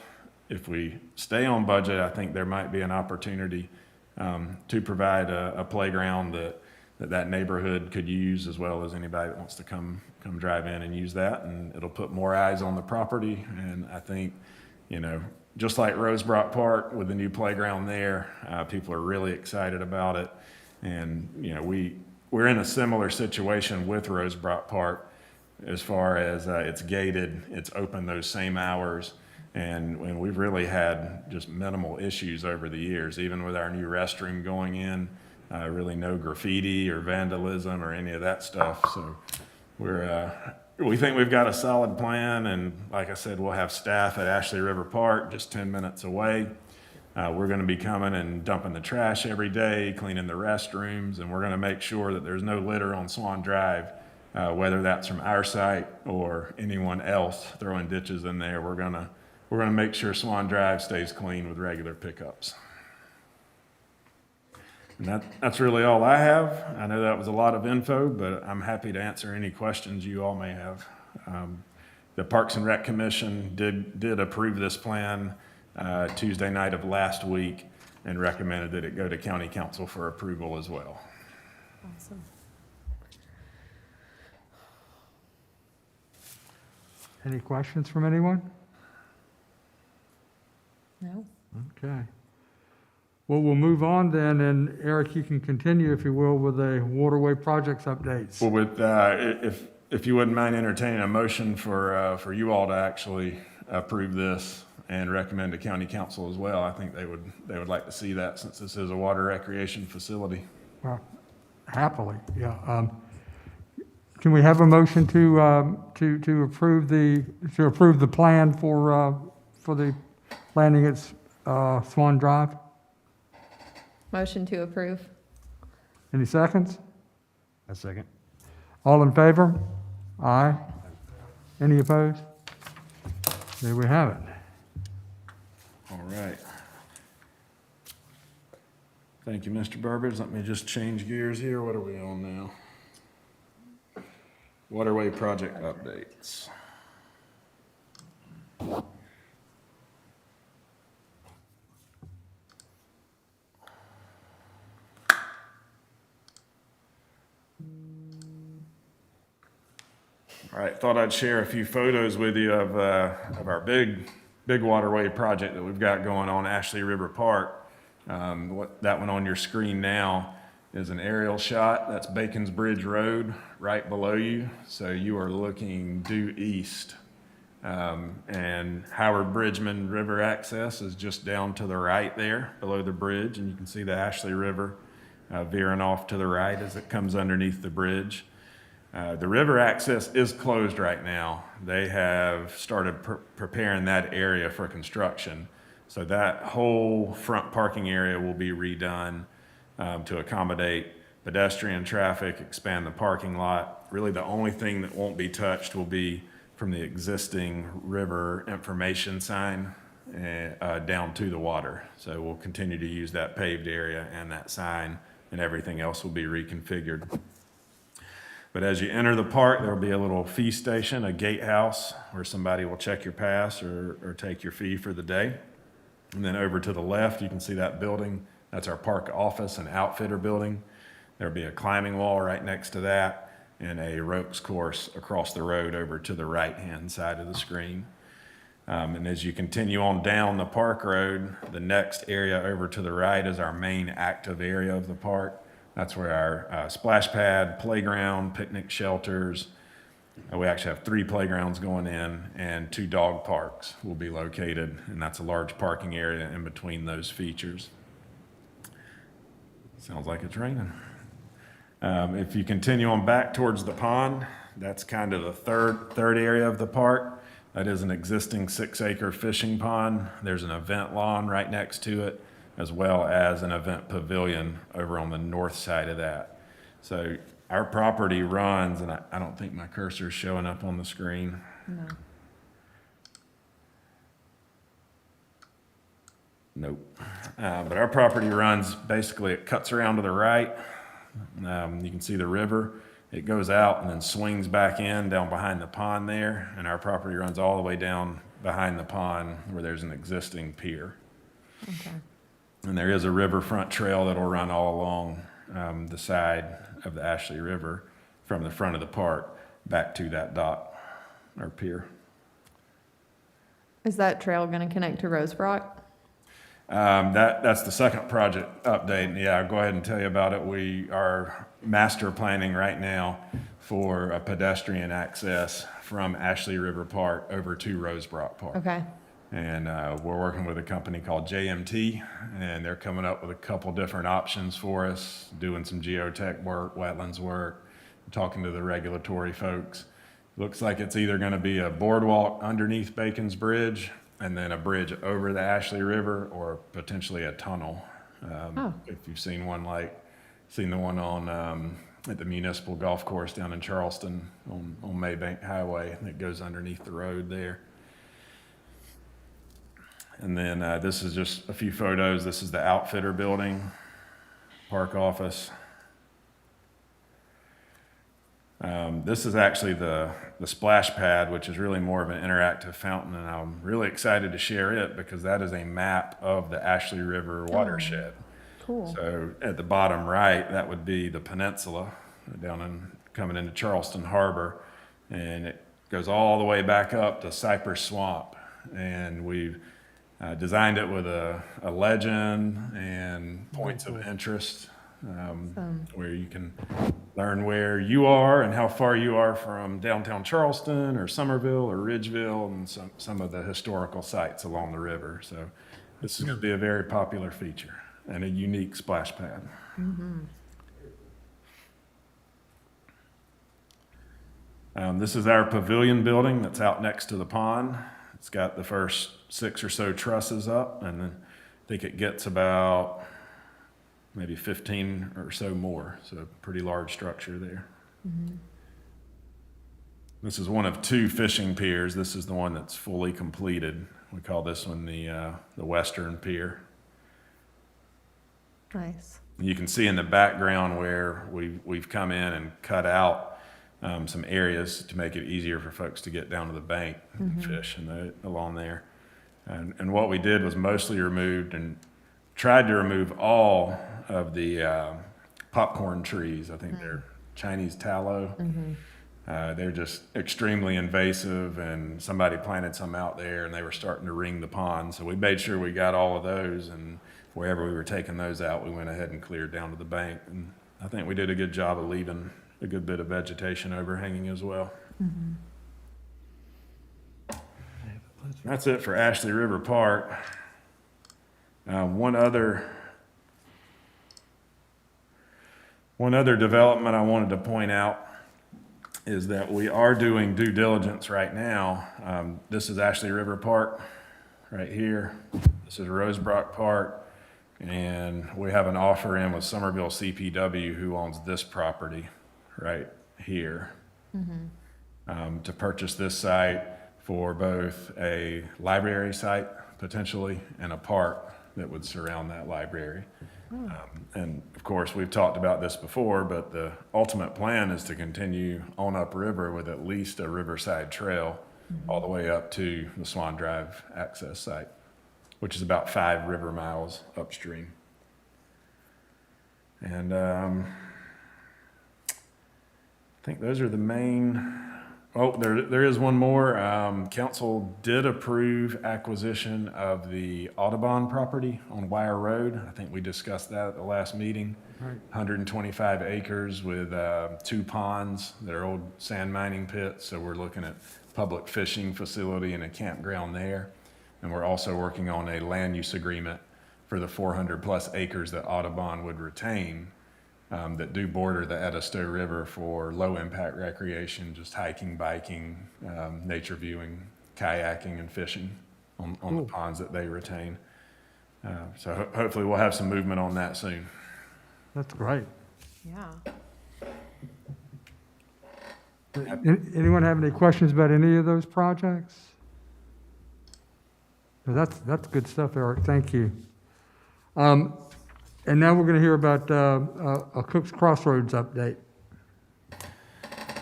If we stay on budget, I think there might be an opportunity to provide a playground that neighborhood could use, as well as anybody that wants to come drive in and use that. And it'll put more eyes on the property. And I think, just like Rosebrock Park with the new playground there, people are really excited about it. And, we're in a similar situation with Rosebrock Park as far as it's gated, it's open those same hours. And we've really had just minimal issues over the years, even with our new restroom going in. Really no graffiti or vandalism or any of that stuff. So we think we've got a solid plan. And like I said, we'll have staff at Ashley River Park just 10 minutes away. We're going to be coming and dumping the trash every day, cleaning the restrooms, and we're going to make sure that there's no litter on Swan Drive, whether that's from our site or anyone else throwing ditches in there. We're going to make sure Swan Drive stays clean with regular pickups. And that's really all I have. I know that was a lot of info, but I'm happy to answer any questions you all may have. The Parks and Rec Commission did approve this plan Tuesday night of last week and recommended that it go to county council for approval as well. Awesome. Any questions from anyone? No? Okay. Well, we'll move on then, and Eric, you can continue, if you will, with the waterway projects updates. Well, if you wouldn't mind entertaining a motion for you all to actually approve this and recommend to county council as well, I think they would like to see that, since this is a water recreation facility. Well, happily, yeah. can we have a motion to approve the plan for the landing at Swan Drive? Motion to approve. Any seconds? A second. All in favor? Aye. Any opposed? There we have it. All right. Thank you, Mr. Burbridge. Let me just change gears here. What are we on now? Waterway project updates. All right, thought I'd share a few photos with you of our big waterway project that we've got going on Ashley River Park. That one on your screen now is an aerial shot. That's Bacon's Bridge Road right below you. So you are looking due east. And Howard Bridgman River access is just down to the right there below the bridge. And you can see the Ashley River veering off to the right as it comes underneath the bridge. The river access is closed right now. They have started preparing that area for construction. So that whole front parking area will be redone to accommodate pedestrian traffic, expand the parking lot. Really the only thing that won't be touched will be from the existing river information sign down to the water. So we'll continue to use that paved area and that sign, and everything else will be reconfigured. But as you enter the park, there'll be a little fee station, a gatehouse, where somebody will check your pass or take your fee for the day. And then over to the left, you can see that building. That's our park office and outfitter building. There'll be a climbing wall right next to that and a ropes course across the road over to the right-hand side of the screen. And as you continue on down the park road, the next area over to the right is our main active area of the park. That's where our splash pad, playground, picnic shelters, we actually have 3 playgrounds going in, and 2 dog parks will be located, and that's a large parking area in between those features. Sounds like it's raining. If you continue on back towards the pond, that's kind of the third area of the park. That is an existing 6-acre fishing pond. There's an event lawn right next to it, as well as an event pavilion over on the north side of that. So our property runs, and I don't think my cursor is showing up on the screen. No. Nope. But our property runs, basically it cuts around to the right. You can see the river. It goes out and then swings back in down behind the pond there. And our property runs all the way down behind the pond where there's an existing pier. Okay. And there is a riverfront trail that'll run all along the side of the Ashley River from the front of the park back to that dock or pier. Is that trail going to connect to Rosebrook? That's the second project update. Yeah, I'll go ahead and tell you about it. We are master planning right now for a pedestrian access from Ashley River Park over to Rosebrook Park. Okay. And we're working with a company called JMT, and they're coming up with a couple different options for us, doing some geotech work, wetlands work, talking to the regulatory folks. Looks like it's either going to be a boardwalk underneath Bacon's Bridge and then a bridge over the Ashley River, or potentially a tunnel. If you've seen the one on at the municipal golf course down in Charleston on Maybank Highway that goes underneath the road there. And then this is just a few photos. This is the outfitter building, park office. This is actually the splash pad, which is really more of an interactive fountain, and I'm really excited to share it because that is a map of the Ashley River watershed. Cool. So at the bottom right, that would be the peninsula coming into Charleston Harbor, and it goes all the way back up to Cypress Swamp. And we've designed it with a legend and points of interest where you can learn where you are and how far you are from downtown Charleston or Somerville or Ridgeville and some of the historical sites along the river. So this is going to be a very popular feature and a unique splash pad. Mm-hmm. This is our pavilion building that's out next to the pond. It's got the first 6 or so trusses up, and then I think it gets about maybe 15 or so more, so a pretty large structure there. This is one of 2 fishing piers. This is the one that's fully completed. We call this one the Western Pier. Nice. You can see in the background where we've come in and cut out some areas to make it easier for folks to get down to the bank and fish along there. And what we did was mostly removed and tried to remove all of the popcorn trees. I think they're Chinese tallow. They're just extremely invasive, and somebody planted some out there and they were starting to ring the pond. So we made sure we got all of those, and wherever we were taking those out, we went ahead and cleared down to the bank. And I think we did a good job of leaving a good bit of vegetation overhanging as well. That's it for Ashley River Park. One other development I wanted to point out is that we are doing due diligence right now. This is Ashley River Park right here. This is Rosebrook Park. And we have an offer in with Somerville CPW, who owns this property right here, to purchase this site for both a library site potentially and a park that would surround that library. And of course, we've talked about this before, but the ultimate plan is to continue on upriver with at least a riverside trail all the way up to the Swan Drive access site, which is about 5 river miles upstream. And I think those are the main. Oh, there is one more. Council did approve acquisition of the Audubon property on Wire Road. I think we discussed that at the last meeting. Right. 125 acres with 2 ponds. They're old sand mining pits, so we're looking at public fishing facility and a campground there. And we're also working on a land use agreement for the 400+ acres that Audubon would retain that do border the Edisto River for low impact recreation, just hiking, biking, nature viewing, kayaking, and fishing on the ponds that they retain. So hopefully we'll have some movement on that soon. That's great. Yeah. Anyone have any questions about any of those projects? Well, that's good stuff, Eric. Thank you. And now we're going to hear about a Cook's Crossroads update.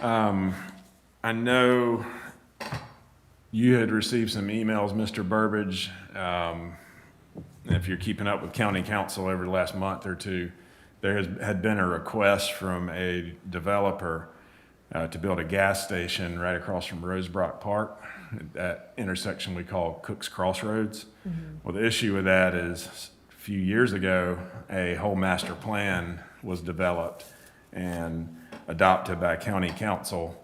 I know you had received some emails, Mr. Burbidge. If you're keeping up with county council over the last month or two, there had been a request from a developer to build a gas station right across from Rosebrook Park, that intersection we call Cook's Crossroads. Well, the issue with that is a few years ago, a whole master plan was developed and adopted by county council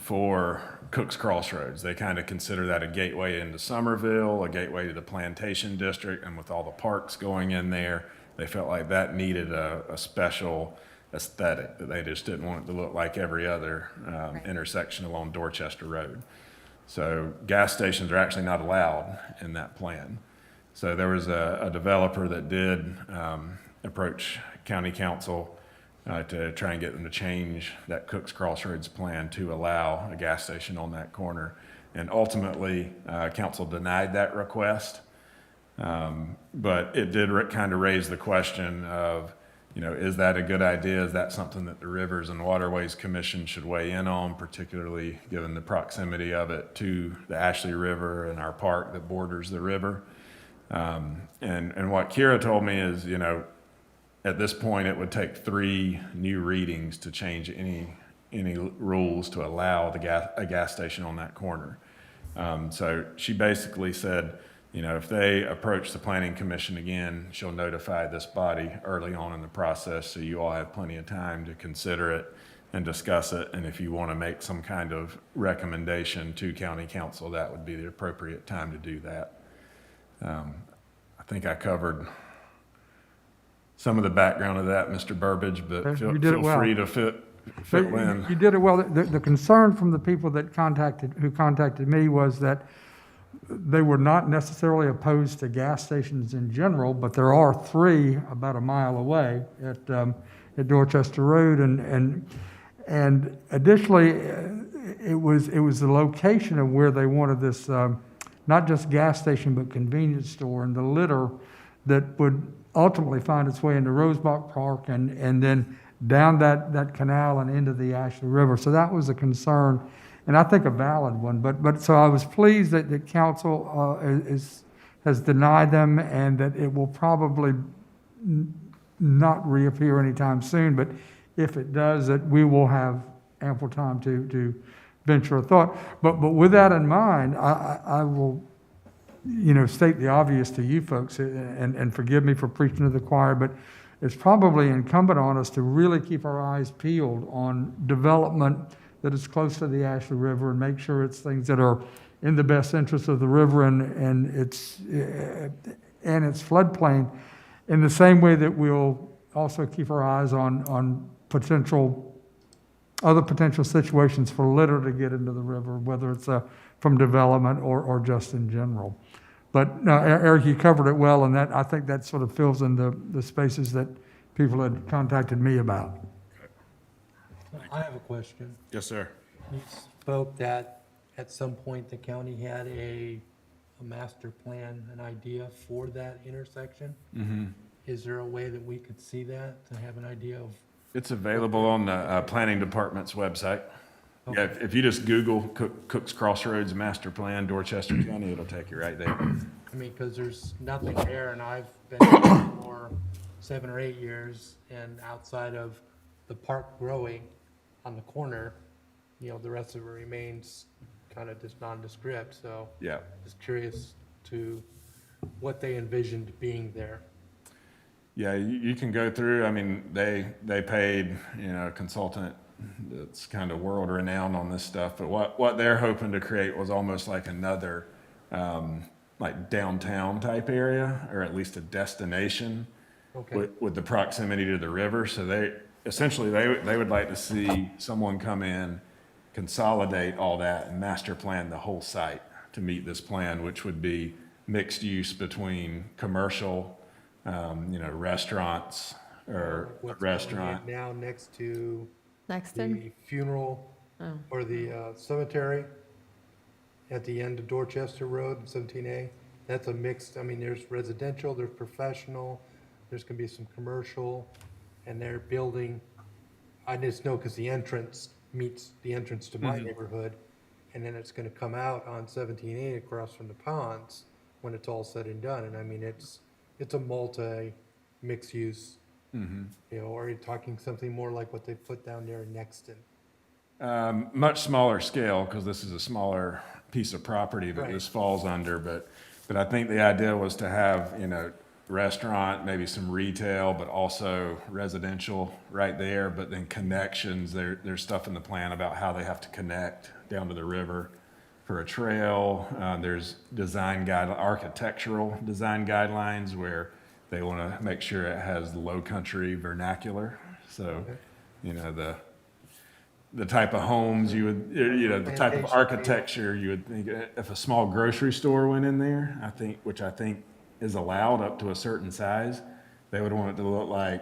for Cook's Crossroads. They kind of consider that a gateway into Somerville, a gateway to the Plantation District, and with all the parks going in there, they felt like that needed a special aesthetic, that they just didn't want it to look like every other intersection along Dorchester Road. So gas stations are actually not allowed in that plan. So there was a developer that did approach county council to try and get them to change that Cook's Crossroads plan to allow a gas station on that corner. And ultimately, council denied that request. But it did kind of raise the question of, is that a good idea? Is that something that the Rivers and Waterways Commission should weigh in on, particularly given the proximity of it to the Ashley River and our park that borders the river? And what Kira told me is, at this point, it would take 3 new readings to change any rules to allow a gas station on that corner. So she basically said, if they approach the Planning Commission again, she'll notify this body early on in the process, so you all have plenty of time to consider it and discuss it. And if you want to make some kind of recommendation to county council, that would be the appropriate time to do that. I think I covered some of the background of that, Mr. Burbidge, but You did it well. free fill But in. you did it well. The concern from the people who contacted me was that they were not necessarily opposed to gas stations in general, but there are 3 about a mile away at Dorchester Road, and additionally, it was the location of where they wanted this, not just gas station, but convenience store, and the litter that would ultimately find its way into Rosebach Park and then down that canal and into the Ashley River. So that was a concern, and I think a valid one. But so I was pleased that the council has denied them, and that it will probably not reappear anytime soon. But if it does, that we will have ample time to venture a thought. But with that in mind, I will, state the obvious to you folks, and forgive me for preaching to the choir, but it's probably incumbent on us to really keep our eyes peeled on development that is close to the Ashley River, and make sure it's things that are in the best interest of the river and its floodplain, in the same way that we'll also keep our eyes on other potential situations for litter to get into the river, whether it's from development or just in general. But no, Eric, you covered it well, and I think that sort of fills in the spaces that people had contacted me about. I have a question. Yes, sir. You spoke that at some point the county had a master plan, an idea for that intersection. Is there a way that we could see that, to have an idea of? It's available on the planning department's website. Yeah, if you just Google Cook's Crossroads Master Plan, Dorchester County, it'll take you right there. I mean, because there's nothing there, and I've been there for 7 or 8 years, and outside of the park growing on the corner, the rest of it remains kind of just nondescript, so Yeah. just curious to what they envisioned being there. Yeah, you can go through, I mean, they paid, a consultant that's kind of world renowned on this stuff, but what they're hoping to create was almost like another, like downtown type area, or at least a destination Okay. with the proximity to the river. So they would like to see someone come in, consolidate all that, and master plan the whole site to meet this plan, which would be mixed use between commercial, restaurants, or a What's restaurant. going in now next to Nexton? the funeral Oh. or the cemetery at the end of Dorchester Road, 17A. That's a mixed, I mean, there's residential, there's professional, there's gonna be some commercial, and they're building, I just know because the entrance meets the entrance to my neighborhood, and then it's gonna come out on 17A across from the ponds when it's all said and done. And I mean, it's a multi-mixed use. Or are you talking something more like what they put down there in Nexton? Much smaller scale, because this is a smaller piece of property that Right. this falls under, but I think the idea was to have, restaurant, maybe some retail, but also residential right there, but then connections, there's stuff in the plan about how they have to connect down to the river for a trail. There's architectural design guidelines where they want to make sure it has low country vernacular. So, the type of homes you would, the type of architecture you would think, if a small grocery store went in there, which I think is allowed up to a certain size, they would want it to look like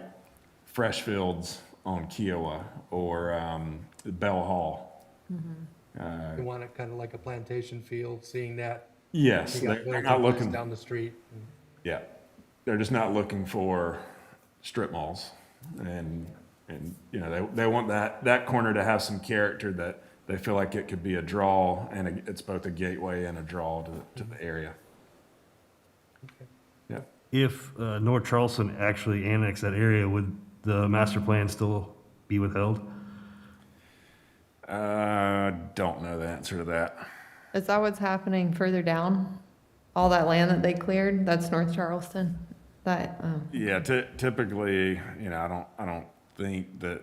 Freshfields on Kiowa or Bell Hall. You want it kind of like a plantation field, seeing that Yes, you got they're not buildings looking, down the street. yeah, they're just not looking for strip malls. And they want that corner to have some character, that they feel like it could be a draw, and it's both a gateway and a draw to the area. Yeah. If North Charleston actually annexed that area, would the master plan still be withheld? Don't know the answer to that. Is that what's happening further down? All that land that they cleared, that's North Charleston? Yeah, typically, I don't think that,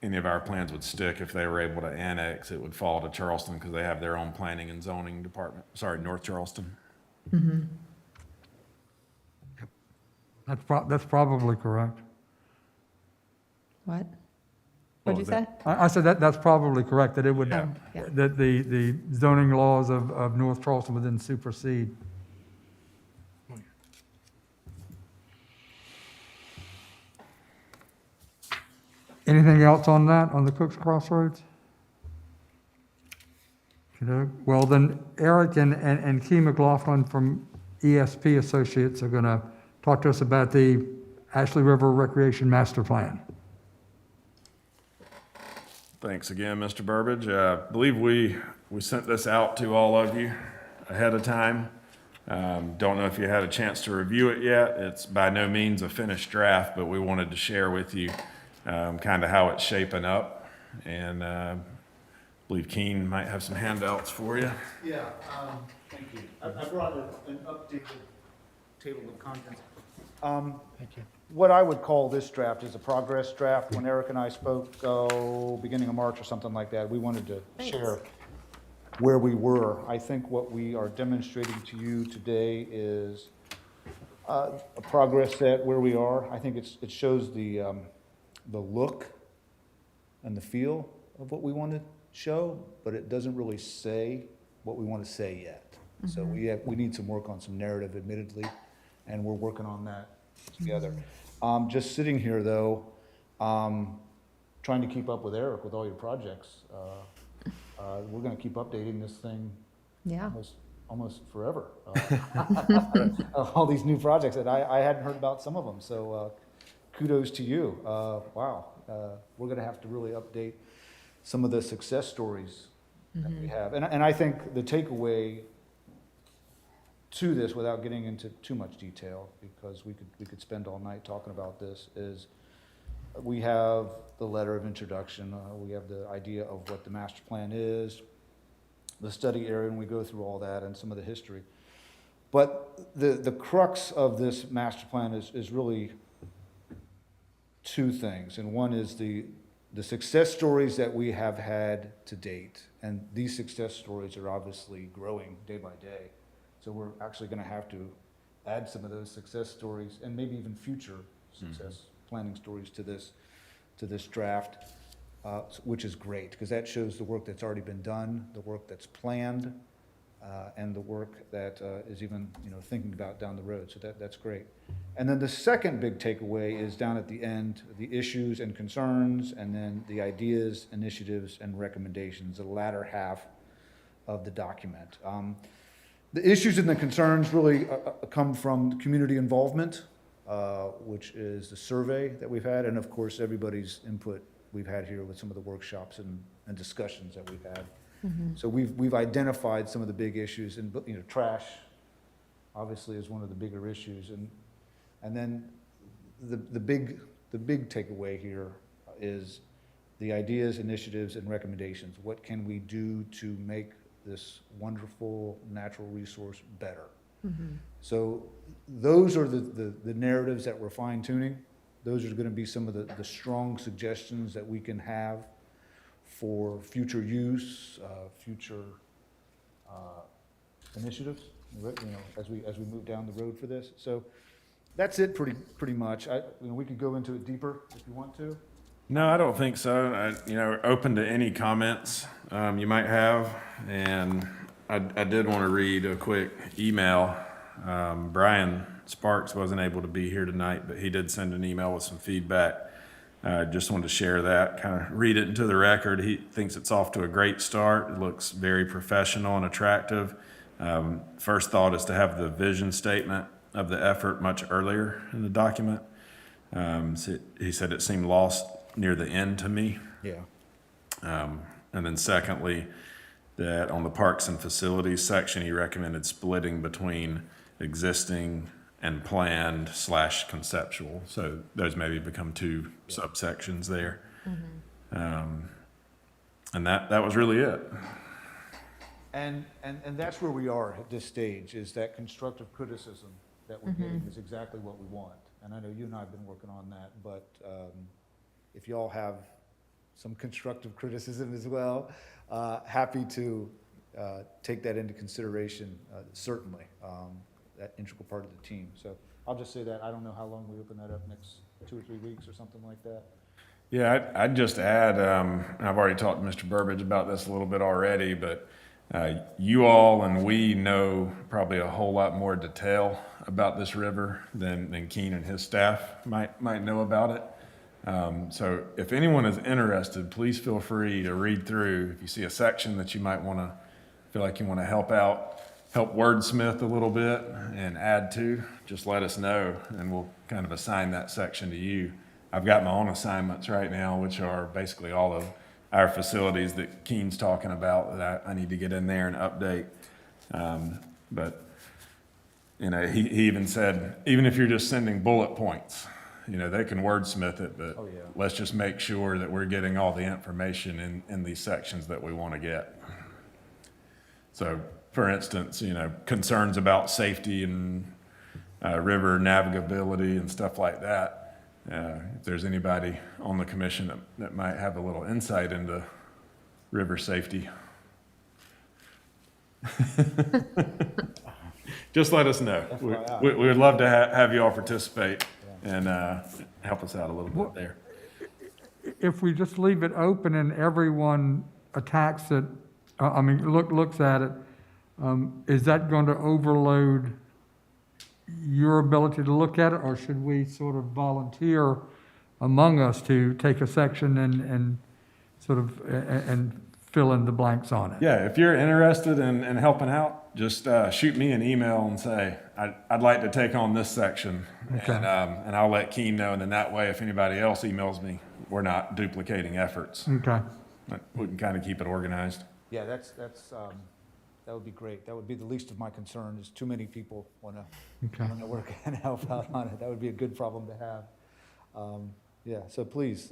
any of our plans would stick if they were able to annex. It would fall to Charleston because they have their own planning and zoning department. Sorry, North Charleston. That's probably correct. What? What What'd you was say? that? I said that's probably correct, that it would, Yeah. Yeah. that the zoning laws of North Charleston would then supersede. Anything else on that, on the Cook's Crossroads? Well, then Eric and Key McLaughlin from ESP Associates are going to talk to us about the Ashley River Recreation Master Plan. Thanks again, Mr. Burbidge. I believe we sent this out to all of you ahead of time. Don't know if you had a chance to review it yet. It's by no means a finished draft, but we wanted to share with you kind of how it's shaping up. And I believe Keen might have some handouts for you. Yeah, thank you. I brought an updated table of contents. Thank you. What I would call this draft is a progress draft. When Eric and I spoke, beginning of March or something like that, we wanted to share where we were. I think what we are demonstrating to you today is a progress set where we are. I think it shows the look and the feel of what we want to show, but it doesn't really say what we want to say yet. So we need some work on some narrative, admittedly, and we're working on that together. Just sitting here, though, trying to keep up with Eric with all your projects. We're going to keep updating this thing Yeah. almost forever. All these new projects that I hadn't heard about some of them, so kudos to you. Wow, we're going to have to really update some of the success stories that we have. And I think the takeaway to this, without getting into too much detail, because we could spend all night talking about this, is we have the letter of introduction, we have the idea of what the master plan is, the study area, and we go through all that and some of the history. But the crux of this master plan is really two things, and one is the success stories that we have had to date, and these success stories are obviously growing day by day. So we're actually going to have to add some of those success stories and maybe even future success planning stories to this draft, which is great because that shows the work that's already been done, the work that's planned, and the work that is even thinking about down the road. So that's great. And then the second big takeaway is down at the end, the issues and concerns, and then the ideas, initiatives, and recommendations, the latter half of the document. The issues and the concerns really come from community involvement, which is the survey that we've had, and of course, everybody's input we've had here with some of the workshops and discussions that we've had. So we've identified some of the big issues, and trash obviously is one of the bigger issues, and then the big takeaway here is the ideas, initiatives, and recommendations. What can we do to make this wonderful natural resource better? So those are the narratives that we're fine tuning. Those are going to be some of the strong suggestions that we can have for future use, future initiatives, as we move down the road for this. So that's it pretty much. We could go into it deeper if you want to. No, I don't think so. Open to any comments you might have. And I did want to read a quick email. Brian Sparks wasn't able to be here tonight, but he did send an email with some feedback. Just wanted to share that, kind of read it into the record. He thinks it's off to a great start. It looks very professional and attractive. First thought is to have the vision statement of the effort much earlier in the document. So he said it seemed lost near the end to me. Yeah. And then secondly, that on the parks and facilities section, he recommended splitting between existing and planned / conceptual. So those maybe become two subsections there. And that was really it. And that's where we are at this stage, is that constructive criticism that we're getting is exactly what we want. And I know you and I have been working on that, but if y'all have some constructive criticism as well, happy to take that into consideration, certainly, that integral part of the team. So I'll just say that, I don't know how long we open that up, next 2 or 3 weeks or something like that. Yeah, I'd just add, and I've already talked to Mr. Burbidge about this a little bit already, but you all and we know probably a whole lot more detail about this river than Keen and his staff might know about it. So if anyone is interested, please feel free to read through. If you see a section that you might want to feel like you want to help wordsmith a little bit and add to, just let us know, and we'll kind of assign that section to you. I've got my own assignments right now, which are basically all of our facilities that Keen's talking about that I need to get in there and update. But you know, he even said, even if you're just sending bullet points, you know, they can wordsmith it, but let's just make sure that we're getting all the information in these sections that we want to get. So, for instance, you know, concerns about safety and river navigability and stuff like that. If there's anybody on the commission that might have a little insight into river safety, just let us know. We would love to have you all participate and help us out a little bit there. If we just leave it open and everyone attacks it, looks at it, is that going to overload your ability to look at it, or should we sort of volunteer among us to take a section and sort of and fill in the blanks on it? Yeah, if you're interested in helping out, just shoot me an email and say, I'd like to take on this section. Okay. And I'll let Keen know, and then that way, if anybody else emails me, we're not duplicating efforts. Okay. We can kind of keep it organized. Yeah, that would be great. That would be the least of my concern, is too many people want to work and help out on it. That would be a good problem to have. Yeah, so please,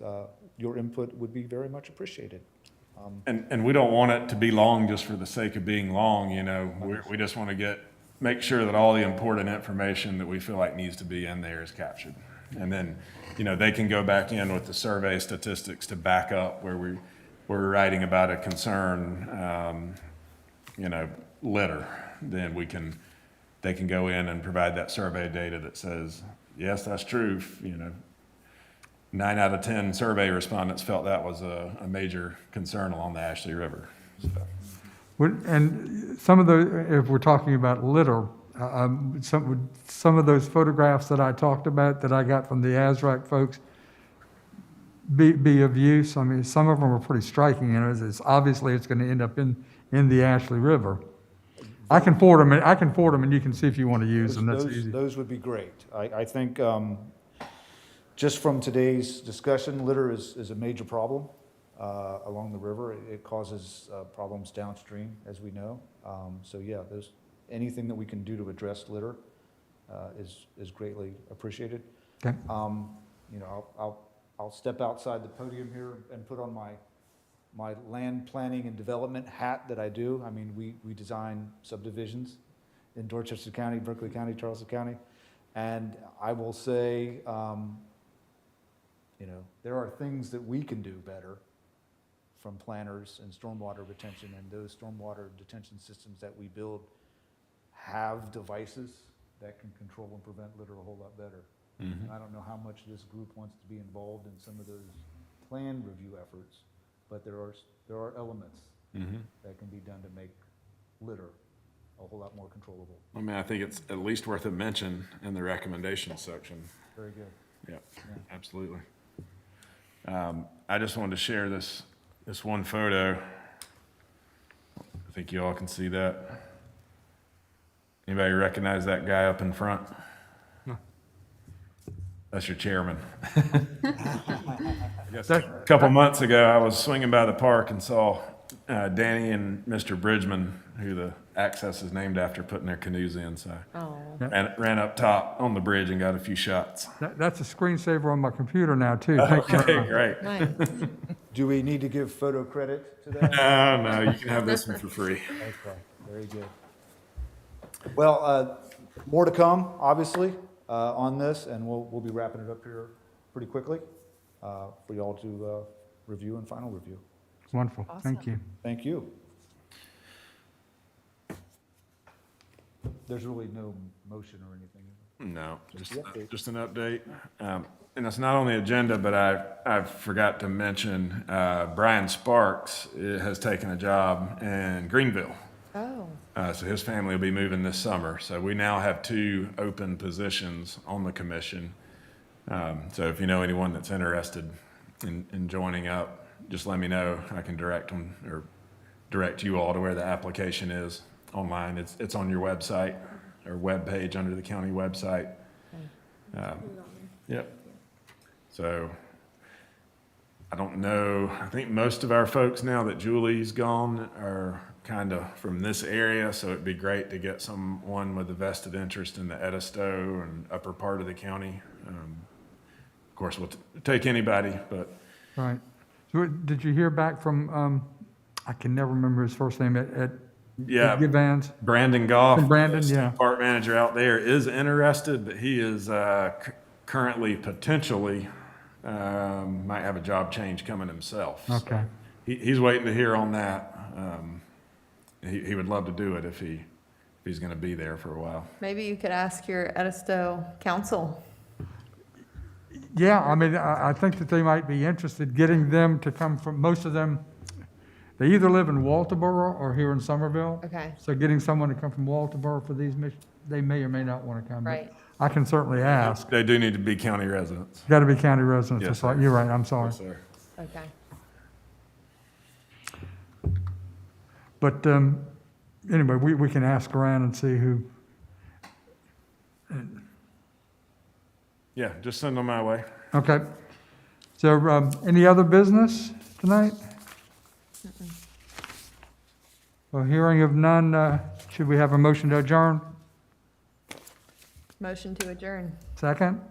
your input would be very much appreciated. And we don't want it to be long just for the sake of being long, you know. We just want to make sure that all the important information that we feel like needs to be in there is captured. And then, you know, they can go back in with the survey statistics to back up where we're writing about a concern, you know, litter. Then they can go in and provide that survey data that says, yes, that's true. You know, 9 out of 10 survey respondents felt that was a major concern along the Ashley River. So. And some of if we're talking about litter, some of those photographs that I talked about that I got from the ASRAC folks be of use. I mean, some of them are pretty striking. You know, obviously it's going to end up in the Ashley River. I can forward them, and you can see if you want to use them. That's easy. Those would be great. I think just from today's discussion, litter is a major problem along the river. It causes problems downstream, as we know. So yeah, anything that we can do to address litter is greatly appreciated. Okay. You know, I'll step outside the podium here and put on my land planning and development hat that I do. I mean, we design subdivisions in Dorchester County, Berkeley County, Charleston County. And I will say, you know, there are things that we can do better from planners and stormwater retention, and those stormwater detention systems that we build have devices that can control and prevent litter a whole lot better. Mm-hmm. And I don't know how much this group wants to be involved in some of those plan review efforts, but there are elements that can be done to make litter a whole lot more controllable. I mean, I think it's at least worth a mention in the recommendations section. Very good. Yep, absolutely. I just wanted to share this one photo. I think you all can see that. Anybody recognize that guy up in front? No. That's your chairman. I guess a couple months ago, I was swinging by the park and saw Danny and Mr. Bridgman, who the access is named after, putting their canoes in. So ran up top on the bridge and got a few shots. That's a screensaver on my computer now, too. Thank you. Okay, great. Nice. Do we need to give photo credit to that? No, you can have this one for free. Okay, very good. Well, more to come, obviously, on this, and we'll be wrapping it up here pretty quickly for y'all to review and final review. Wonderful. Thank Awesome. you. Thank you. There's really no motion or anything. No, just, the update. just an update. And it's not on the agenda, but I forgot to mention, Brian Sparks has taken a job in Greenville. Oh, So his family will be moving this summer. So we now have 2 open positions on the commission. So if you know anyone that's interested in joining up, just let me know. I can direct them or direct you all to where the application is online. It's on your website or webpage under the county website. Yep. So I don't know. I think most of our folks now that Julie's gone are kind of from this area, so it'd be great to get someone with a vested interest in the Edisto and upper part of the county. Of course, we'll take anybody, but Right. So did you hear back from, I can never remember his first name, at yeah, Givans? Brandon Goff, From Brandon, the yeah. park manager out there, is interested, but he is currently potentially might have a job change coming himself. So Okay. he's waiting to hear on that. He would love to do it if he's going to be there for a while. maybe you could ask your Edisto council. Yeah, I mean, I think that they might be interested, getting them to come from, most of them, they either live in Walterboro or here in Somerville. Okay, So getting someone to come from Walterboro for these missions, they may or may not want to come. but right. I can certainly ask. They do need to be county residents. Got to be county residents. Yes, That's right. sir. You're right. I'm sorry. Yes, sir. Okay. But anyway, we can ask around and see who. Yeah, just send them my way. Okay. So any other business tonight? Well, hearing of none, should we have a motion to adjourn? Motion to adjourn. Second?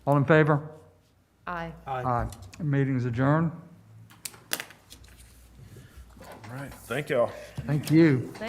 All in favor? Aye. Aye. Meeting's adjourned. All right. Thank y'all. Thank you.